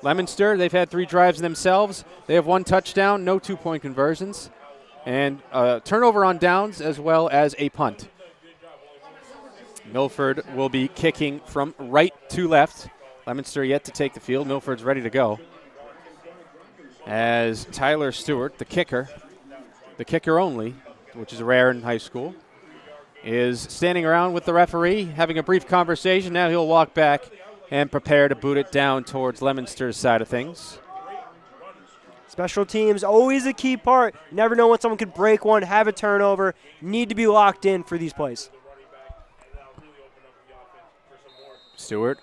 Leominster, they've had 3 drives themselves. They have 1 touchdown, no 2-point conversions, and turnover on downs as well as a punt. Milford will be kicking from right to left. Leominster yet to take the field. Milford's ready to go. As Tyler Stewart, the kicker only, which is rare in high school, is standing around with the referee, having a brief conversation. Now he'll walk back and prepare to boot it down towards Leominster's side of things. Special teams, always a key part. You never know when someone could break one, have a turnover. Need to be locked in for these plays. Stewart,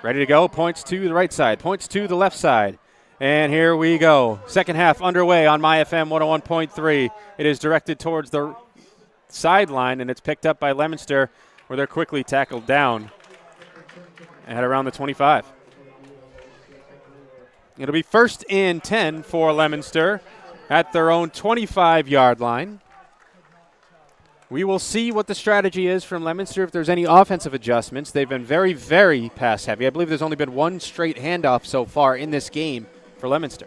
ready to go, points to the right side, points to the left side. And here we go. Second half underway on MyFM 101.3. It is directed towards the sideline, and it's picked up by Leominster, where they're quickly tackled down at around the 25. It'll be 1st and 10 for Leominster at their own 25-yard line. We will see what the strategy is from Leominster if there's any offensive adjustments. They've been very, very pass-heavy. I believe there's only been 1 straight handoff so far in this game for Leominster.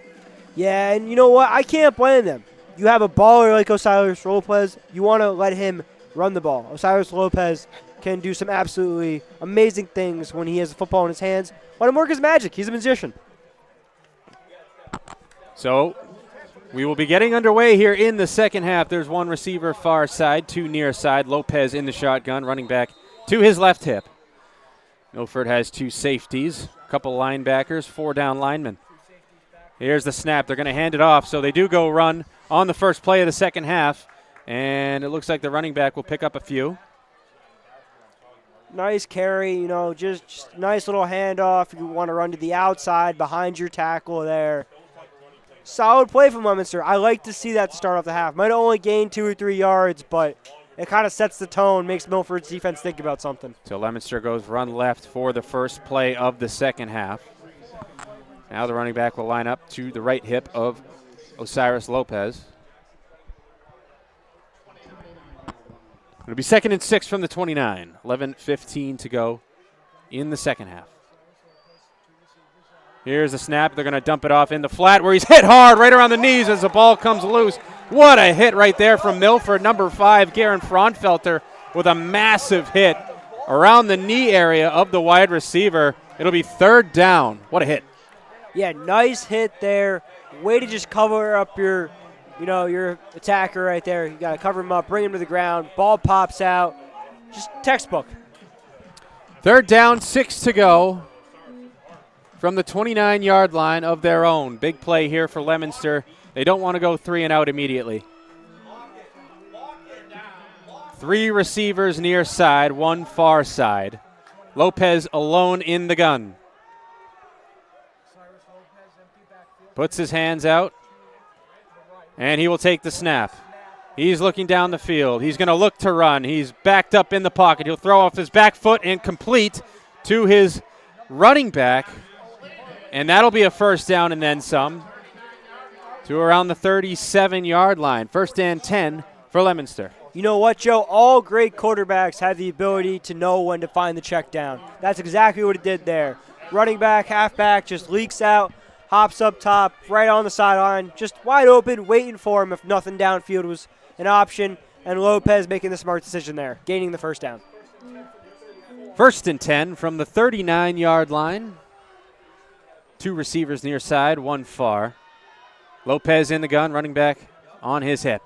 Yeah, and you know what? I can't blame them. You have a baller like Osiris Lopez. You want to let him run the ball. Osiris Lopez can do some absolutely amazing things when he has the football in his hands. Let him work his magic. He's a magician. So we will be getting underway here in the second half. There's 1 receiver far side, 2 near side. Lopez in the shotgun, running back to his left hip. Milford has 2 safeties, a couple linebackers, 4 down linemen. Here's the snap. They're going to hand it off, so they do go run on the first play of the second half, and it looks like the running back will pick up a few. Nice carry, just nice little handoff. You want to run to the outside behind your tackle there. Solid play from Leominster. I like to see that to start off the half. Might only gain 2 or 3 yards, but it kind of sets the tone, makes Milford's defense think about something. So Leominster goes run left for the first play of the second half. Now the running back will line up to the right hip of Osiris Lopez. It'll be 2nd and 6 from the 29. 11:15 to go in the second half. Here's the snap. They're going to dump it off in the flat where he's hit hard right around the knees as the ball comes loose. What a hit right there from Milford. Number 5, Garen Fraunfelter, with a massive hit around the knee area of the wide receiver. It'll be 3rd down. What a hit. Yeah, nice hit there. Way to just cover up your attacker right there. You got to cover him up, bring him to the ground. Ball pops out. Just textbook. 3rd down, 6 to go from the 29-yard line of their own. Big play here for Leominster. They don't want to go 3 and out immediately. 3 receivers near side, 1 far side. Lopez alone in the gun. Puts his hands out, and he will take the snap. He's looking down the field. He's going to look to run. He's backed up in the pocket. He'll throw off his back foot and complete to his running back, and that'll be a 1st down and then some to around the 37-yard line. 1st and 10 for Leominster. You know what, Joe? All great quarterbacks have the ability to know when to find the check down. That's exactly what it did there. Running back, halfback, just leaks out. Hops up top, right on the sideline, just wide open, waiting for him if nothing downfield was an option. And Lopez making the smart decision there, gaining the 1st down. 1st and 10 from the 39-yard line. 2 receivers near side, 1 far. Lopez in the gun, running back on his hip.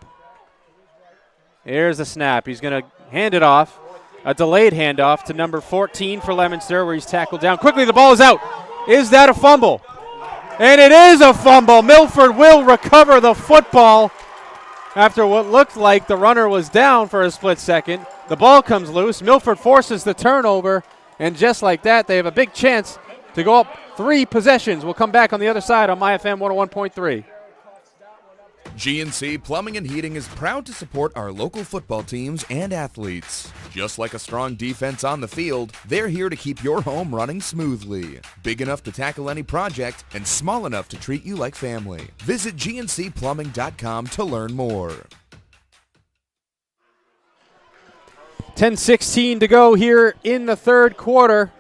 Here's the snap. He's going to hand it off. A delayed handoff to number 14 for Leominster, where he's tackled down. Quickly, the ball is out. Is that a fumble? And it is a fumble. Milford will recover the football after what looked like the runner was down for a split second. The ball comes loose. Milford forces the turnover, and just like that, they have a big chance to go up 3 possessions. We'll come back on the other side on MyFM 101.3. GNC Plumbing and Heating is proud to support our local football teams and athletes. Just like a strong defense on the field, they're here to keep your home running smoothly. Big enough to tackle any project and small enough to treat you like family. Visit GNCplumbing.com to learn more. 10:16 to go here in the 3rd quarter.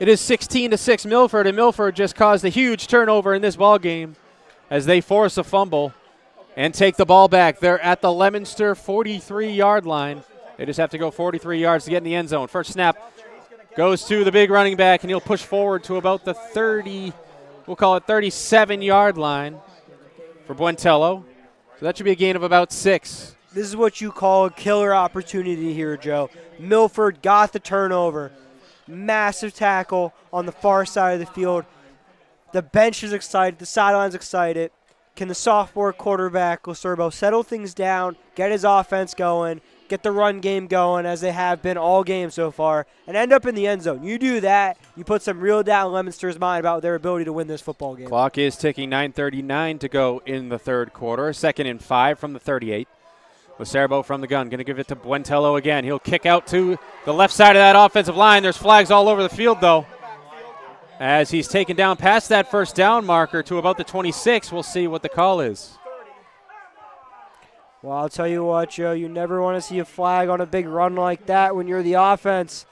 It is 16-6 Milford, and Milford just caused a huge turnover in this ball game as they force a fumble and take the ball back. They're at the Leominster 43-yard line. They just have to go 43 yards to get in the end zone. First snap goes to the big running back, and he'll push forward to about the 37-yard line for Buentello. So that should be a gain of about 6. This is what you call a killer opportunity here, Joe. Milford got the turnover. Massive tackle on the far side of the field. The bench is excited. The sideline's excited. Can the sophomore quarterback, Lacerbo, settle things down, get his offense going, get the run game going as they have been all game so far, and end up in the end zone? You do that, you put some real doubt in Leominster's mind about their ability to win this football game. Clock is ticking, 9:39 to go in the third quarter. 2nd and 5 from the 38. Lacerbo from the gun, going to give it to Buentello again. He'll kick out to the left side of that offensive line. There's flags all over the field, though, as he's taken down past that first down marker to about the 26. We'll see what the call is. Well, I'll tell you what, Joe, you never want to see a flag on a big run like that when you're the offense.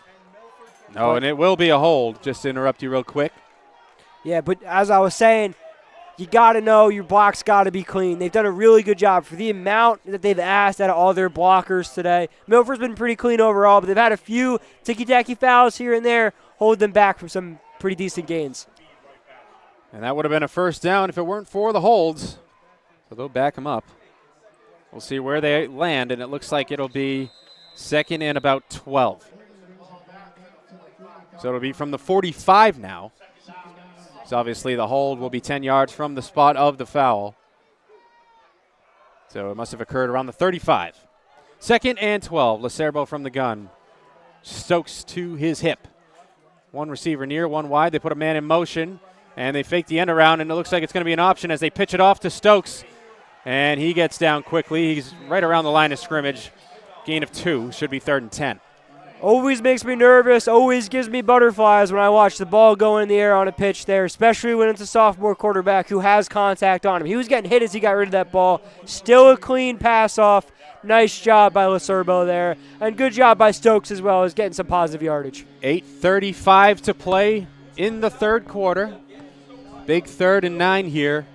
No, and it will be a hold. Just to interrupt you real quick. Yeah, but as I was saying, you got to know your blocks got to be clean. They've done a really good job for the amount that they've asked out of all their blockers today. Milford's been pretty clean overall, but they've had a few ticky-tacky fouls here and there, hold them back from some pretty decent gains. And that would have been a first down if it weren't for the holds. So they'll back them up. We'll see where they land, and it looks like it'll be 2nd and about 12. So it'll be from the 45 now. So obviously the hold will be 10 yards from the spot of the foul. So it must have occurred around the 35. 2nd and 12. Lacerbo from the gun. Stokes to his hip. One receiver near, one wide. They put a man in motion, and they fake the end around, and it looks like it's going to be an option as they pitch it off to Stokes. And he gets down quickly. He's right around the line of scrimmage. Gain of 2. Should be 3rd and 10. Always makes me nervous, always gives me butterflies when I watch the ball go in the air on a pitch there, especially when it's a sophomore quarterback who has contact on him. He was getting hit as he got rid of that ball. Still a clean pass off. Nice job by Lacerbo there. And good job by Stokes as well as getting some positive yardage. 8:35 to play in the third quarter. Big 3rd and 9 here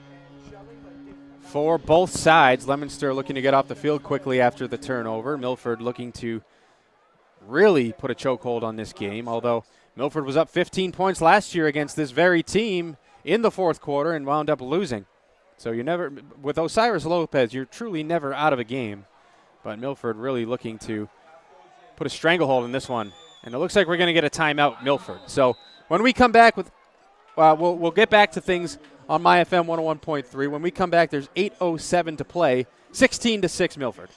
for both sides. Leominster looking to get off the field quickly after the turnover. Milford looking to really put a chokehold on this game, although Milford was up 15 points last year against this very team in the fourth quarter and wound up losing. So you're never, with Osiris Lopez, you're truly never out of a game. But Milford really looking to put a stranglehold in this one. And it looks like we're going to get a timeout, Milford. So when we come back with, we'll get back to things on My FM 101.3. When we come back, there's 8:07 to play, 16-6 Milford.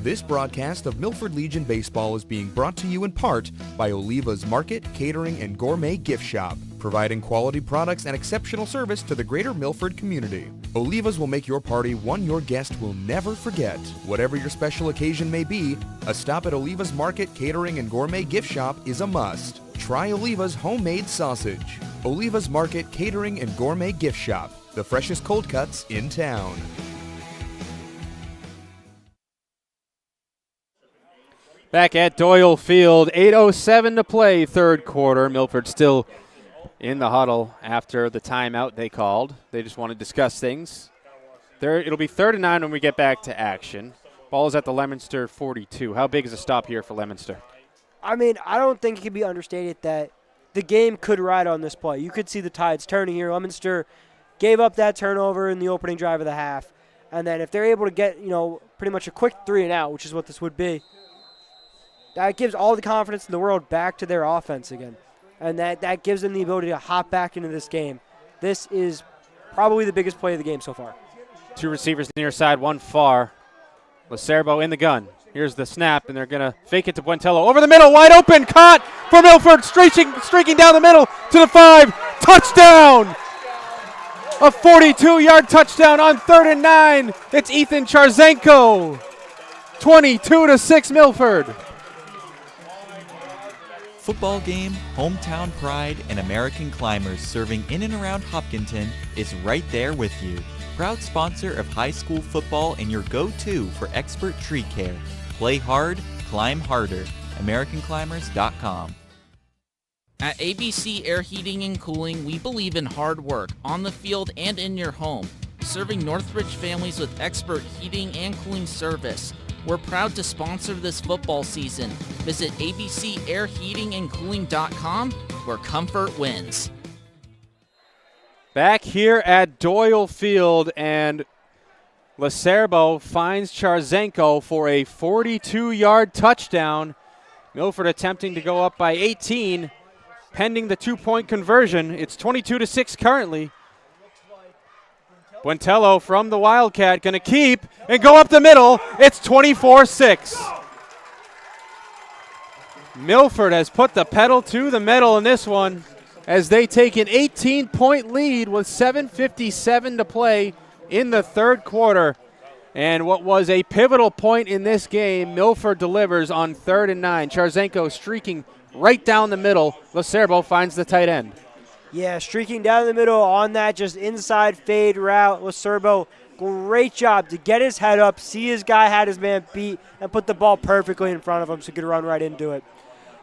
This broadcast of Milford Legion Baseball is being brought to you in part by Oliva's Market, Catering, and Gourmet Gift Shop, providing quality products and exceptional service to the greater Milford community. Oliva's will make your party one your guest will never forget. Whatever your special occasion may be, a stop at Oliva's Market, Catering, and Gourmet Gift Shop is a must. Try Oliva's homemade sausage. Oliva's Market, Catering, and Gourmet Gift Shop, the freshest cold cuts in town. Back at Doyle Field, 8:07 to play, third quarter. Milford still in the huddle after the timeout they called. They just want to discuss things. It'll be 3rd and 9 when we get back to action. Ball is at the Leominster 42. How big is a stop here for Leominster? I mean, I don't think it can be understated that the game could ride on this play. You could see the tides turning here. Leominster gave up that turnover in the opening drive of the half. And then if they're able to get, pretty much a quick 3 and out, which is what this would be, that gives all the confidence in the world back to their offense again. And that gives them the ability to hop back into this game. This is probably the biggest play of the game so far. 2 receivers near side, 1 far. Lacerbo in the gun. Here's the snap, and they're going to fake it to Buentello. Over the middle, wide open, caught for Milford, streaking down the middle to the 5. Touchdown! A 42-yard touchdown on 3rd and 9. It's Ethan Charzenko. 22-6 Milford. Football game, hometown pride, and American Climbers serving in and around Hopkinton is right there with you. Proud sponsor of high school football and your go-to for expert tree care. Play hard, climb harder. AmericanClimbers.com. At ABC Air Heating and Cooling, we believe in hard work, on the field and in your home, serving Northridge families with expert heating and cooling service. We're proud to sponsor this football season. Visit abcairheatingandcooling.com, where comfort wins. Back here at Doyle Field, and Lacerbo finds Charzenko for a 42-yard touchdown. Milford attempting to go up by 18. Pending the 2-point conversion, it's 22-6 currently. Buentello from the Wildcat going to keep and go up the middle. It's 24-6. Milford has put the pedal to the metal in this one as they take an 18-point lead with 7:57 to play in the third quarter. And what was a pivotal point in this game, Milford delivers on 3rd and 9. Charzenko streaking right down the middle. Lacerbo finds the tight end. Yeah, streaking down the middle on that just inside fade route. Lacerbo, great job to get his head up, see his guy had his man beat, and put the ball perfectly in front of him so he could run right into it.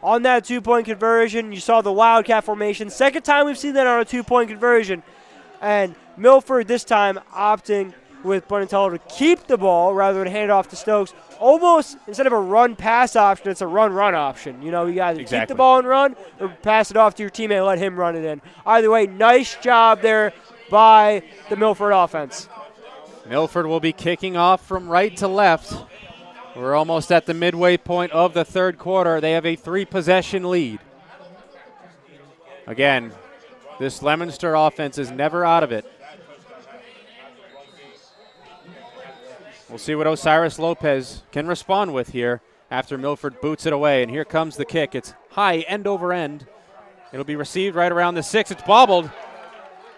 On that 2-point conversion, you saw the Wildcat formation. Second time we've seen that on a 2-point conversion. And Milford this time opting with Buentello to keep the ball rather than hand it off to Stokes. Almost, instead of a run-pass option, it's a run-run option. You know, you got to keep the ball and run or pass it off to your teammate and let him run it in. Either way, nice job there by the Milford offense. Milford will be kicking off from right to left. We're almost at the midway point of the third quarter. They have a 3-possession lead. Again, this Leominster offense is never out of it. We'll see what Osiris Lopez can respond with here after Milford boots it away. And here comes the kick. It's high, end over end. It'll be received right around the 6. It's bobbled.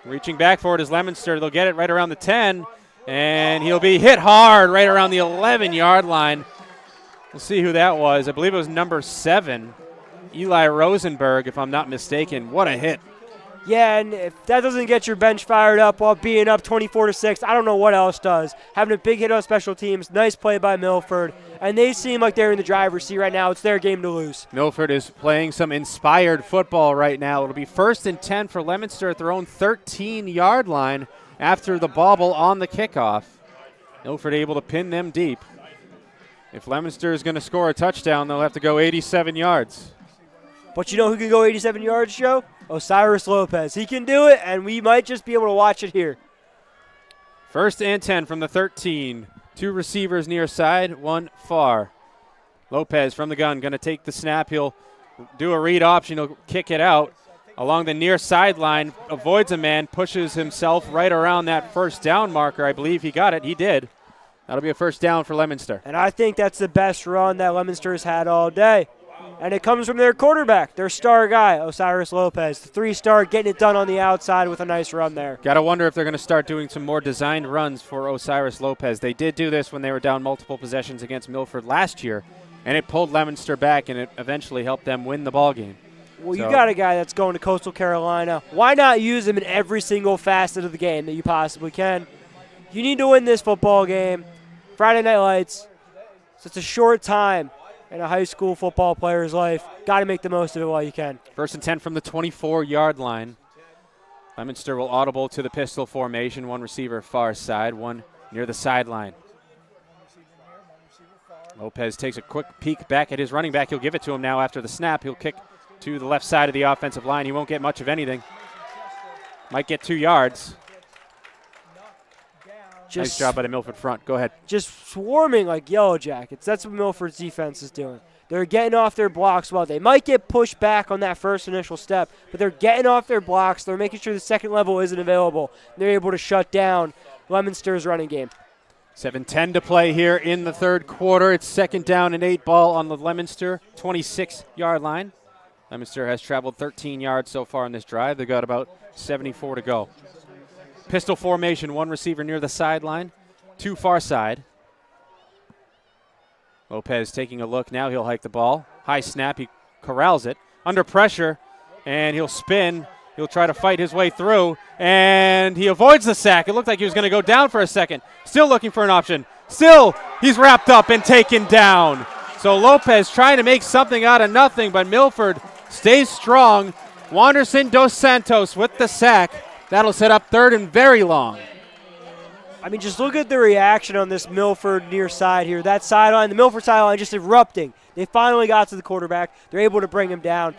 Reaching back for it is Leominster. They'll get it right around the 10. And he'll be hit hard right around the 11-yard line. We'll see who that was. I believe it was number 7, Eli Rosenberg, if I'm not mistaken. What a hit. Yeah, and if that doesn't get your bench fired up while being up 24-6, I don't know what else does. Having a big hit on special teams, nice play by Milford, and they seem like they're in the driver's seat right now. It's their game to lose. Milford is playing some inspired football right now. It'll be 1st and 10 for Leominster at their own 13-yard line after the bobble on the kickoff. Milford able to pin them deep. If Leominster is going to score a touchdown, they'll have to go 87 yards. But you know who can go 87 yards, Joe? Osiris Lopez. He can do it, and we might just be able to watch it here. 1st and 10 from the 13. 2 receivers near side, 1 far. Lopez from the gun, going to take the snap. He'll do a read option. He'll kick it out along the near sideline, avoids a man, pushes himself right around that first down marker. I believe he got it. He did. That'll be a first down for Leominster. And I think that's the best run that Leominster has had all day. And it comes from their quarterback, their star guy, Osiris Lopez. The 3-star getting it done on the outside with a nice run there. Got to wonder if they're going to start doing some more designed runs for Osiris Lopez. They did do this when they were down multiple possessions against Milford last year, and it pulled Leominster back, and it eventually helped them win the ball game. Well, you got a guy that's going to Coastal Carolina. Why not use him in every single facet of the game that you possibly can? You need to win this football game. Friday Night Lights. So it's a short time in a high school football player's life. Got to make the most of it while you can. 1st and 10 from the 24-yard line. Leominster will audible to the pistol formation. 1 receiver far side, 1 near the sideline. Lopez takes a quick peek back at his running back. He'll give it to him now after the snap. He'll kick to the left side of the offensive line. He won't get much of anything. Might get 2 yards. Nice job by the Milford front. Go ahead. Just swarming like Yellow Jackets. That's what Milford's defense is doing. They're getting off their blocks well. They might get pushed back on that first initial step, but they're getting off their blocks. They're making sure the second level isn't available. They're able to shut down Leominster's running game. 7:10 to play here in the third quarter. It's 2nd down and 8 ball on the Leominster 26-yard line. Leominster has traveled 13 yards so far in this drive. They've got about 74 to go. Pistol formation, 1 receiver near the sideline, 2 far side. Lopez taking a look. Now he'll hike the ball. High snap. He corrals it. Under pressure, and he'll spin. He'll try to fight his way through, and he avoids the sack. It looked like he was going to go down for a second. Still looking for an option. Still, he's wrapped up and taken down. So Lopez trying to make something out of nothing, but Milford stays strong, Wanderson Dos Santos with the sack. That'll set up third and very long. I mean, just look at the reaction on this Milford near side here. That sideline, the Milford sideline just erupting. They finally got to the quarterback. They're able to bring him down.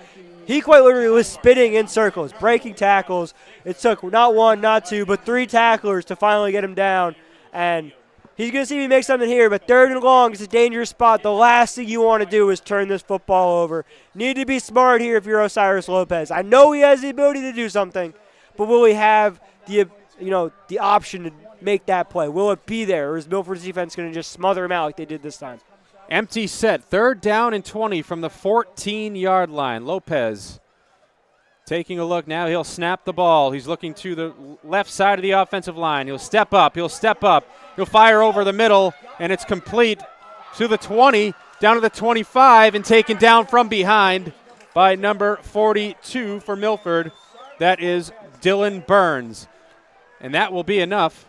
He quite literally was spinning in circles, breaking tackles. It took not one, not two, but 3 tacklers to finally get him down. And he's going to see if he makes something here, but third and long is a dangerous spot. The last thing you want to do is turn this football over. Need to be smart here if you're Osiris Lopez. I know he has the ability to do something, but will he have the option to make that play? Will it be there, or is Milford's defense going to just smother him out like they did this time? Empty set, 3rd down and 20 from the 14-yard line. Lopez taking a look now. He'll snap the ball. He's looking to the left side of the offensive line. He'll step up. He'll fire over the middle, and it's complete to the 20, down to the 25, and taken down from behind by number 42 for Milford. That is Dylan Burns. And that will be enough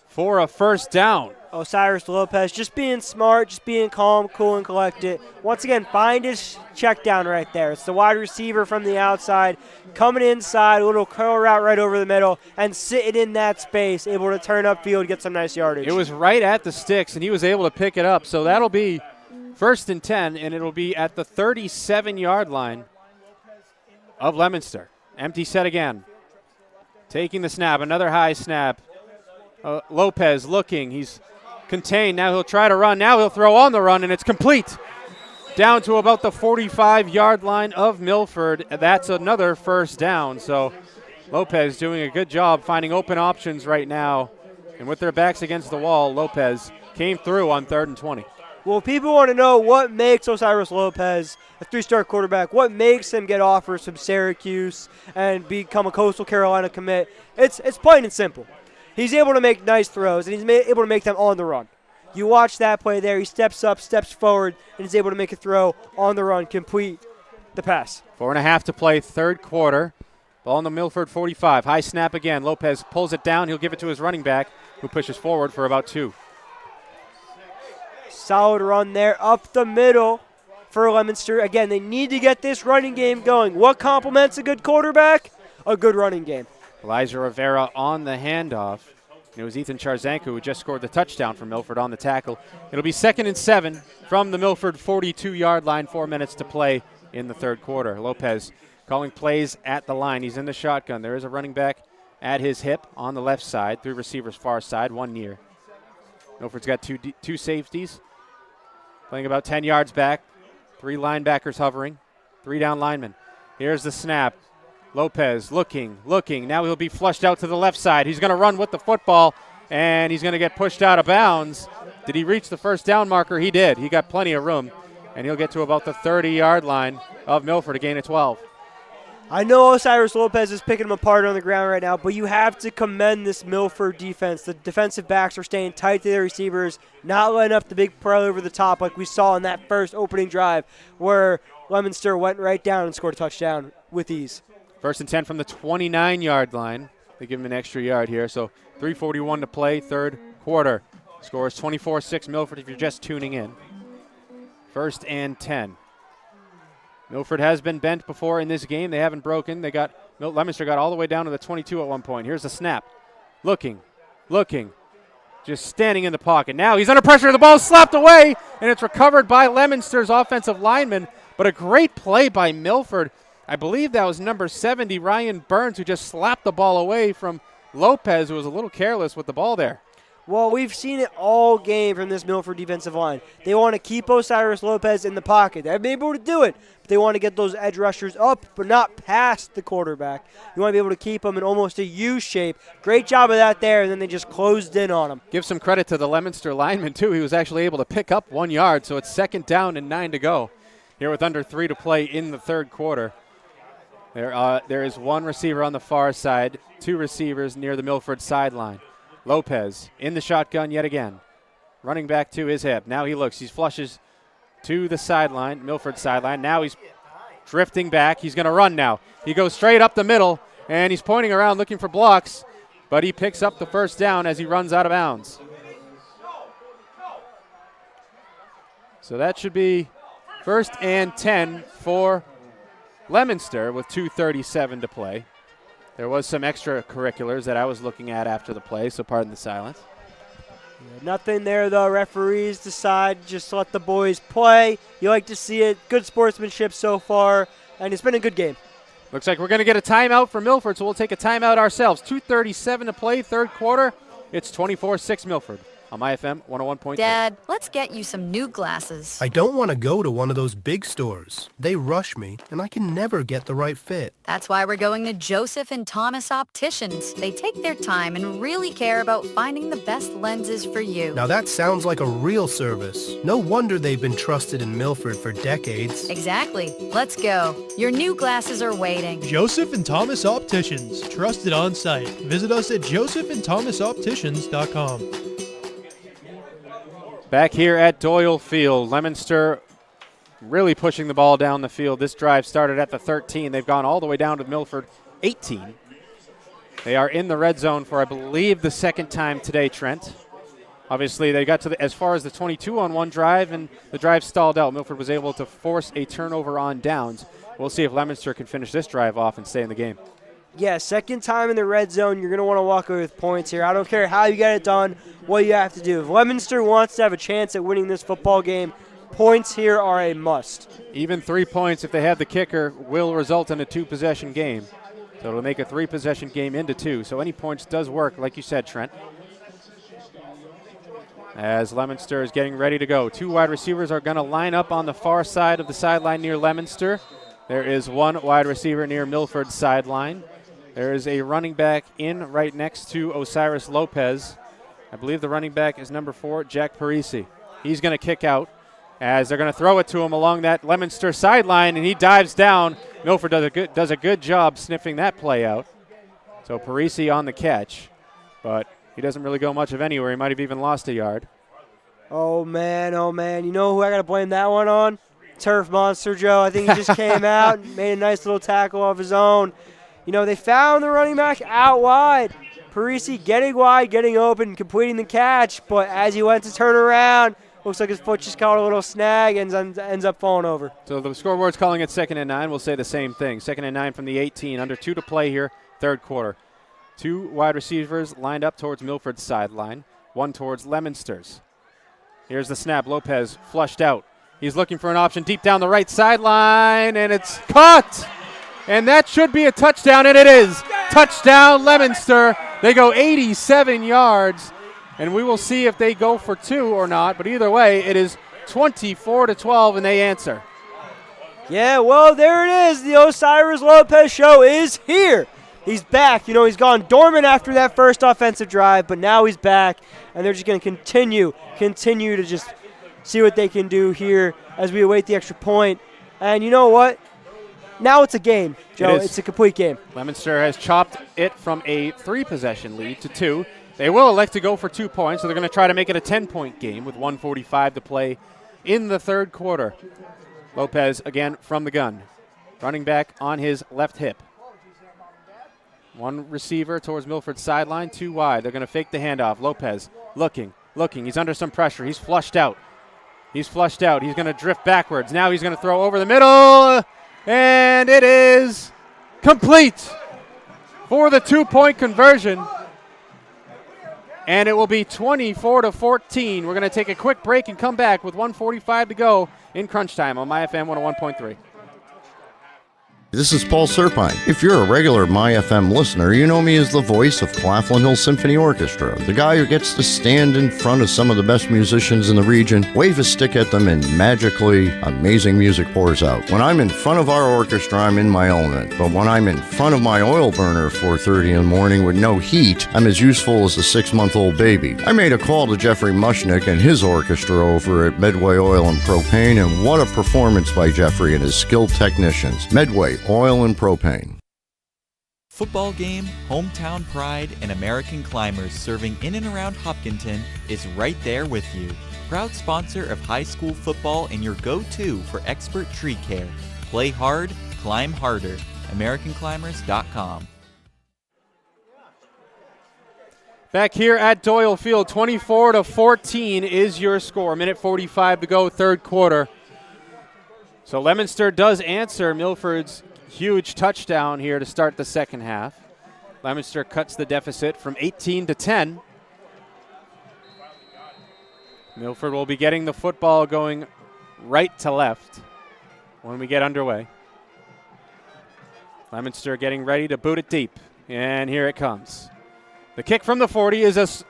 for a first down. Osiris Lopez just being smart, just being calm, cool, and collected. Once again, find his check down right there. It's the wide receiver from the outside, coming inside, a little curl route right over the middle, and sitting in that space, able to turn upfield, get some nice yardage. It was right at the sticks, and he was able to pick it up. So that'll be 1st and 10, and it'll be at the 37-yard line of Leominster. Empty set again. Taking the snap, another high snap. Lopez looking, he's contained. Now he'll try to run. Now he'll throw on the run, and it's complete. Down to about the 45-yard line of Milford. That's another first down. So Lopez doing a good job finding open options right now. And with their backs against the wall, Lopez came through on 3rd and 20. Well, people want to know what makes Osiris Lopez a 3-star quarterback, what makes him get offers from Syracuse and become a Coastal Carolina commit. It's plain and simple. He's able to make nice throws, and he's able to make them on the run. You watch that play there. He steps up, steps forward, and is able to make a throw on the run, complete the pass. 4.5 to play, 3rd quarter. Ball on the Milford 45. High snap again. Lopez pulls it down. He'll give it to his running back, who pushes forward for about 2. Solid run there up the middle for Leominster. Again, they need to get this running game going. What complements a good quarterback? A good running game. Elijah Rivera on the handoff. It was Ethan Charzanko who just scored the touchdown for Milford on the tackle. It'll be 2nd and 7 from the Milford 42-yard line. 4 minutes to play in the 3rd quarter. Lopez calling plays at the line. He's in the shotgun. There is a running back at his hip on the left side. 3 receivers far side, 1 near. Milford's got two safeties. Playing about 10 yards back. 3 linebackers hovering. 3 down linemen. Here's the snap. Lopez looking. Now he'll be flushed out to the left side. He's going to run with the football, and he's going to get pushed out of bounds. Did he reach the first down marker? He did. He got plenty of room, and he'll get to about the 30-yard line of Milford, a gain of 12. I know Osiris Lopez is picking him apart on the ground right now, but you have to commend this Milford defense. The defensive backs are staying tight to their receivers, not letting up the big play over the top like we saw in that first opening drive where Leominster went right down and scored a touchdown with ease. 1st and 10 from the 29-yard line. They give him an extra yard here, so 3:41 to play, 3rd quarter. Score is 24-6 Milford if you're just tuning in. 1st and 10. Milford has been bent before in this game. They haven't broken. Leominster got all the way down to the 22 at one point. Here's the snap. Looking. Just standing in the pocket. Now he's under pressure. The ball slapped away, and it's recovered by Leominster's offensive lineman. But a great play by Milford. I believe that was number 70, Ryan Burns, who just slapped the ball away from Lopez, who was a little careless with the ball there. Well, we've seen it all game from this Milford defensive line. They want to keep Osiris Lopez in the pocket. They're able to do it, but they want to get those edge rushers up, but not past the quarterback. You want to be able to keep them in almost a U shape. Great job of that there, and then they just closed in on him. Give some credit to the Leominster lineman, too. He was actually able to pick up 1 yard, so it's 2nd down and 9 to go here with under 3 to play in the 3rd quarter. There is 1 receiver on the far side, 2 receivers near the Milford sideline. Lopez in the shotgun yet again. Running back to his hip. Now he looks. He flushes to the sideline, Milford sideline. Now he's drifting back. He's going to run now. He goes straight up the middle, and he's pointing around looking for blocks, but he picks up the first down as he runs out of bounds. So that should be 1st and 10 for Leominster with 2:37 to play. There was some extracurriculars that I was looking at after the play, so pardon the silence. Yeah, nothing there, though. Referees decide just to let the boys play. You like to see it. Good sportsmanship so far, and it's been a good game. Looks like we're going to get a timeout for Milford, so we'll take a timeout ourselves. 2:37 to play, third quarter. It's 24-6 Milford on my FM 101.3. Dad, let's get you some new glasses. I don't want to go to one of those big stores. They rush me, and I can never get the right fit. That's why we're going to Joseph and Thomas Opticians. They take their time and really care about finding the best lenses for you. Now that sounds like a real service. No wonder they've been trusted in Milford for decades. Exactly. Let's go. Your new glasses are waiting. Joseph and Thomas Opticians. Trusted on site. Visit us at josephandthomasopticians.com. Back here at Doyle Field, Leominster really pushing the ball down the field. This drive started at the 13. They've gone all the way down to Milford 18. They are in the red zone for, I believe, the second time today, Trent. Obviously, they got to as far as the 22-on-1 drive, and the drive stalled out. Milford was able to force a turnover on downs. We'll see if Leominster can finish this drive off and stay in the game. Yeah, second time in the red zone, you're going to want to walk away with points here. I don't care how you get it done, what you have to do. If Leominster wants to have a chance at winning this football game, points here are a must. Even 3 points, if they have the kicker, will result in a 2-possession game. So it'll make a 3-possession game into 2. So any points does work, like you said, Trent. As Leominster is getting ready to go. 2 wide receivers are going to line up on the far side of the sideline near Leominster. There is 1 wide receiver near Milford's sideline. There is a running back in right next to Osiris Lopez. I believe the running back is number 4, Jack Parisi. He's going to kick out as they're going to throw it to him along that Leominster sideline, and he dives down. Milford does a good job sniffing that play out. So Parisi on the catch, but he doesn't really go much of anywhere. He might have even lost a yard. Oh, man. You know who I got to blame that one on? Turf Monster Joe. I think he just came out and made a nice little tackle of his own. You know, they found the running back out wide. Parisi getting wide, getting open, completing the catch, but as he went to turn around, looks like his foot just caught a little snag and ends up falling over. So the scoreboard's calling it 2nd and 9. We'll say the same thing. 2nd and 9 from the 18. Under 2 to play here, third quarter. 2 wide receivers lined up towards Milford's sideline, 1 towards Leominster's. Here's the snap. Lopez flushed out. He's looking for an option deep down the right sideline, and it's caught! And that should be a touchdown, and it is. Touchdown, Leominster. They go 87 yards, and we will see if they go for 2 or not. But either way, it is 24-12, and they answer. Yeah, well, there it is. The Osiris Lopez show is here. He's back. You know, he's gone dormant after that first offensive drive, but now he's back, and they're just going to continue to just see what they can do here as we await the extra point. And you know what? Now it's a game, Joe. It's a complete game. Leominster has chopped it from a 3-possession lead to 2. They will elect to go for 2 points, so they're going to try to make it a 10-point game with 1:45 to play in the third quarter. Lopez again from the gun. Running back on his left hip. 1 receiver towards Milford's sideline, 2 wide. They're going to fake the handoff. Lopez looking. He's under some pressure. He's flushed out. He's going to drift backwards. Now he's going to throw over the middle. And it is complete for the 2-point conversion. And it will be 24-14. We're going to take a quick break and come back with 1:45 to go in crunch time on MyFM 101.3. This is Paul Serpine. If you're a regular MyFM listener, you know me as the voice of Claflin Hill Symphony Orchestra, the guy who gets to stand in front of some of the best musicians in the region, wave a stick at them, and magically amazing music pours out. When I'm in front of our orchestra, I'm in my element. But when I'm in front of my oil burner at 4:30 in the morning with no heat, I'm as useful as a 6-month-old baby. I made a call to Jeffrey Mushnick and his orchestra over at Medway Oil and Propane, and what a performance by Jeffrey and his skilled technicians. Medway Oil and Propane. Football game, hometown pride, and American Climbers serving in and around Hopkinton is right there with you. Proud sponsor of high school football and your go-to for expert tree care. Play hard, climb harder. AmericanClimbers.com. Back here at Doyle Field, 24-14 is your score. 1:45 to go, third quarter. So Leominster does answer Milford's huge touchdown here to start the second half. Leominster cuts the deficit from 18 to 10. Milford will be getting the football going right to left when we get underway. Leominster getting ready to boot it deep, and here it comes. The kick from the 40 is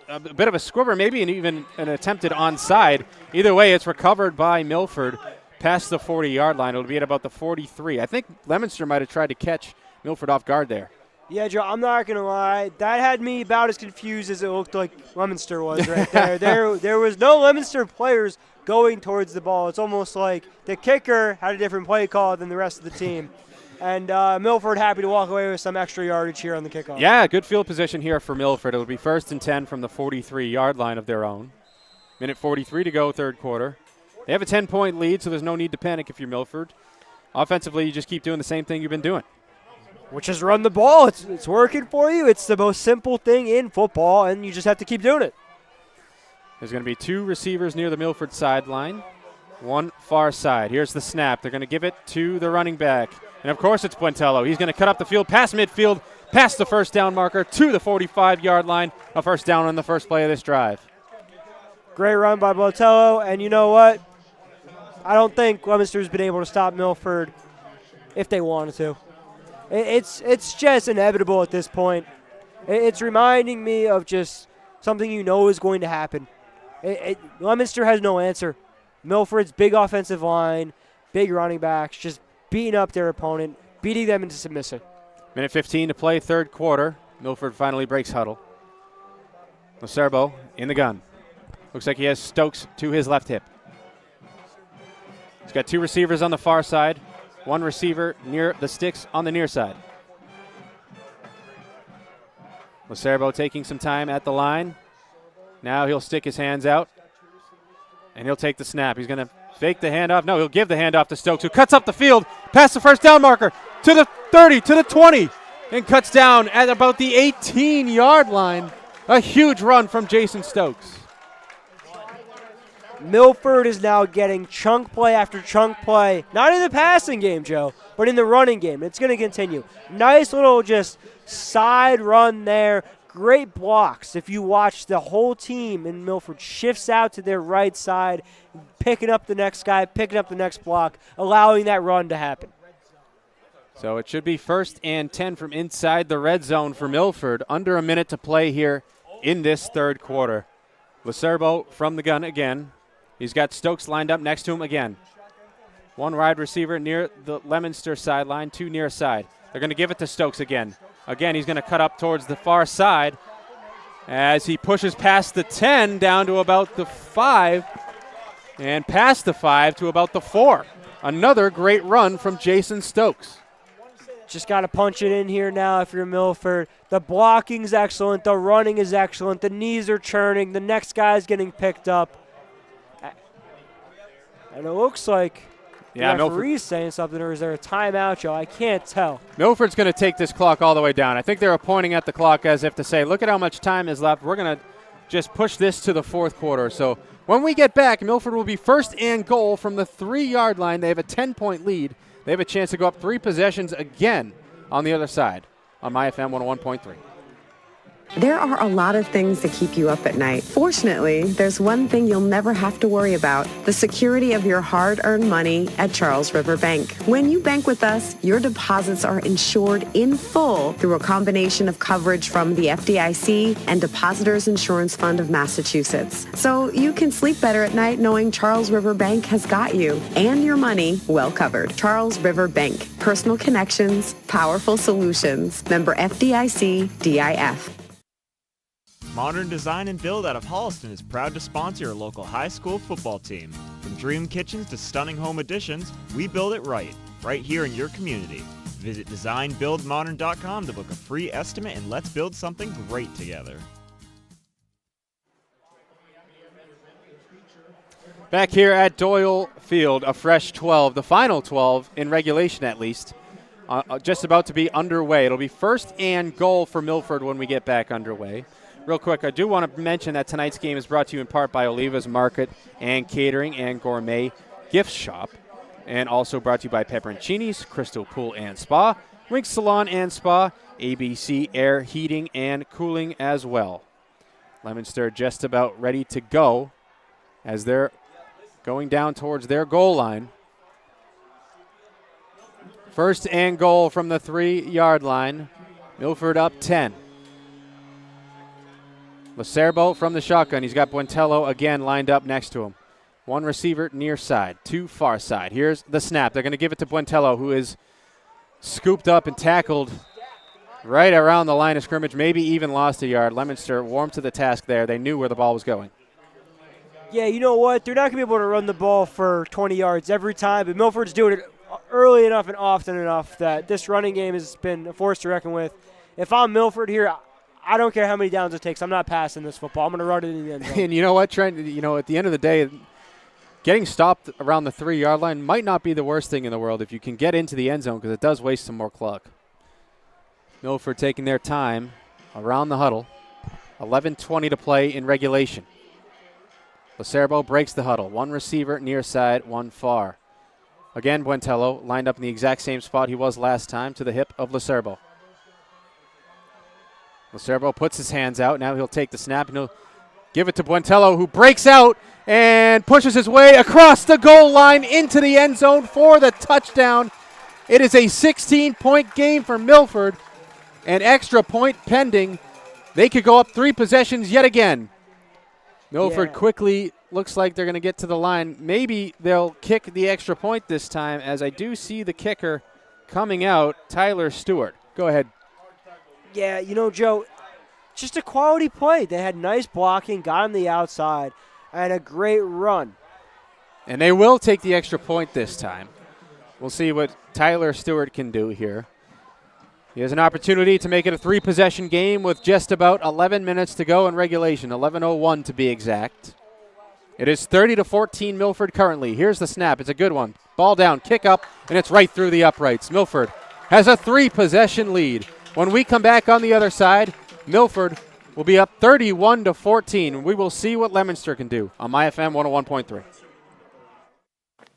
a bit of a squibber, maybe even an attempted onside. Either way, it's recovered by Milford past the 40-yard line. It'll be at about the 43. I think Leominster might have tried to catch Milford off guard there. Yeah, Joe, I'm not going to lie. That had me about as confused as it looked like Leominster was right there. There was no Leominster players going towards the ball. It's almost like the kicker had a different play call than the rest of the team. And Milford happy to walk away with some extra yardage here on the kickoff. Yeah, good field position here for Milford. It'll be 1st and 10 from the 43-yard line of their own. Minute 43 to go, third quarter. They have a 10-point lead, so there's no need to panic if you're Milford. Offensively, you just keep doing the same thing you've been doing. Which is run the ball. It's working for you. It's the most simple thing in football, and you just have to keep doing it. There's going to be 2 receivers near the Milford sideline, 1 far side. Here's the snap. They're going to give it to the running back. And, of course, it's Buentello. He's going to cut up the field past midfield, past the first down marker to the 45-yard line. A first down on the first play of this drive. Great run by Buentello, and you know what? I don't think Leominster's been able to stop Milford if they wanted to. It's just inevitable at this point. It's reminding me of just something you know is going to happen. Leominster has no answer. Milford's big offensive line, big running backs, just beating up their opponent, beating them into submission. Minute 15 to play, third quarter. Milford finally breaks huddle. Lacerbo in the gun. Looks like he has Stokes to his left hip. He's got 2 receivers on the far side. 1 receiver near the sticks on the near side. Lacerbo taking some time at the line. Now he'll stick his hands out, and he'll take the snap. He's going to fake the handoff. No, he'll give the handoff to Stokes, who cuts up the field, past the first down marker, to the 30, to the 20, and cuts down at about the 18-yard line. A huge run from Jason Stokes. Milford is now getting chunk play after chunk play, not in the passing game, Joe, but in the running game. It's going to continue. Nice little just side run there. Great blocks. If you watch, the whole team in Milford shifts out to their right side, picking up the next guy, picking up the next block, allowing that run to happen. So it should be 1st and 10 from inside the red zone for Milford. Under a minute to play here in this third quarter. Lacerbo from the gun again. He's got Stokes lined up next to him again. 1 wide receiver near the Leominster sideline, 2 near side. They're going to give it to Stokes again. Again, he's going to cut up towards the far side as he pushes past the 10 down to about the 5 and past the 5 to about the 4. Another great run from Jason Stokes. Just got to punch it in here now if you're Milford. The blocking's excellent. The running is excellent. The knees are churning. The next guy's getting picked up. And it looks like the referee's saying something, or is there a timeout, Joe? I can't tell. Milford's going to take this clock all the way down. I think they're pointing at the clock as if to say, look at how much time is left. We're going to just push this to the fourth quarter. So when we get back, Milford will be 1st and goal from the 3-yard line. They have a 10-point lead. They have a chance to go up 3 possessions again on the other side on MyFM 101.3. There are a lot of things that keep you up at night. Fortunately, there's one thing you'll never have to worry about: the security of your hard-earned money at Charles River Bank. When you bank with us, your deposits are insured in full through a combination of coverage from the FDIC and Depositors Insurance Fund of Massachusetts. So you can sleep better at night knowing Charles River Bank has got you and your money well covered. Charles River Bank. Personal connections, powerful solutions. Member FDIC, DIF. Modern Design and Build out of Holliston is proud to sponsor your local high school football team. From dream kitchens to stunning home additions, we build it right here in your community. Visit designbuildmodern.com to book a free estimate, and let's build something great together. Back here at Doyle Field, a fresh 12, the final 12 in regulation at least, just about to be underway. It'll be 1st and goal for Milford when we get back underway. Real quick, I do want to mention that tonight's game is brought to you in part by Oliva's Market and Catering and Gourmet Gift Shop. And also brought to you by Pepperoncinis, Crystal Pool and Spa, Wink Salon and Spa, ABC Air Heating and Cooling as well. Leominster just about ready to go as they're going down towards their goal line. First and goal from the 3-yard line. Milford up 10. Lacerbo from the shotgun. He's got Buentello again lined up next to him. One receiver near side, two far side. Here's the snap. They're going to give it to Buentello, who is scooped up and tackled right around the line of scrimmage, maybe even lost a yard. Leominster warmed to the task there. They knew where the ball was going. Yeah, you know what? They're not going to be able to run the ball for 20 yards every time, but Milford's doing it early enough and often enough that this running game has been a force to reckon with. If I'm Milford here, I don't care how many downs it takes. I'm not passing this football. I'm going to run it in the end zone. And you know what, Trent? You know, at the end of the day, getting stopped around the 3-yard line might not be the worst thing in the world if you can get into the end zone, because it does waste some more clock. Milford taking their time around the huddle. 11:20 to play in regulation. Lacerbo breaks the huddle. One receiver near side, one far. Again, Buentello lined up in the exact same spot he was last time, to the hip of Lacerbo. Lacerbo puts his hands out. Now he'll take the snap and he'll give it to Buentello, who breaks out and pushes his way across the goal line into the end zone for the touchdown. It is a 16-point game for Milford. An extra point pending. They could go up 3 possessions yet again. Milford quickly looks like they're going to get to the line. Maybe they'll kick the extra point this time, as I do see the kicker coming out, Tyler Stewart. Go ahead. Yeah, you know, Joe, just a quality play. They had nice blocking, got on the outside, and a great run. And they will take the extra point this time. We'll see what Tyler Stewart can do here. He has an opportunity to make it a 3-possession game with just about 11 minutes to go in regulation, 11:01 to be exact. It is 30-14 Milford currently. Here's the snap. It's a good one. Ball down, kick up, and it's right through the uprights. Milford has a 3-possession lead. When we come back on the other side, Milford will be up 31-14. We will see what Leominster can do on MyFM 101.3.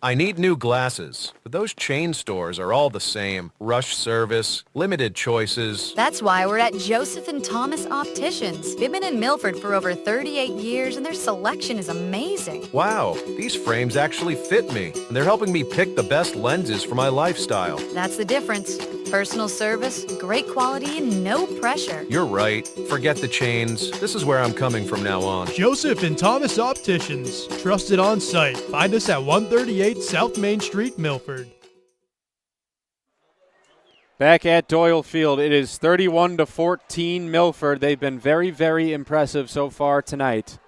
I need new glasses, but those chain stores are all the same. Rush service, limited choices. That's why we're at Joseph and Thomas Opticians. They've been in Milford for over 38 years, and their selection is amazing. Wow, these frames actually fit me, and they're helping me pick the best lenses for my lifestyle. That's the difference. Personal service, great quality, and no pressure. You're right. Forget the chains. This is where I'm coming from now on. Joseph and Thomas Opticians. Trusted on site. Find us at 138 South Main Street, Milford. Back at Doyle Field, it is 31-14 Milford. They've been very, very impressive so far tonight,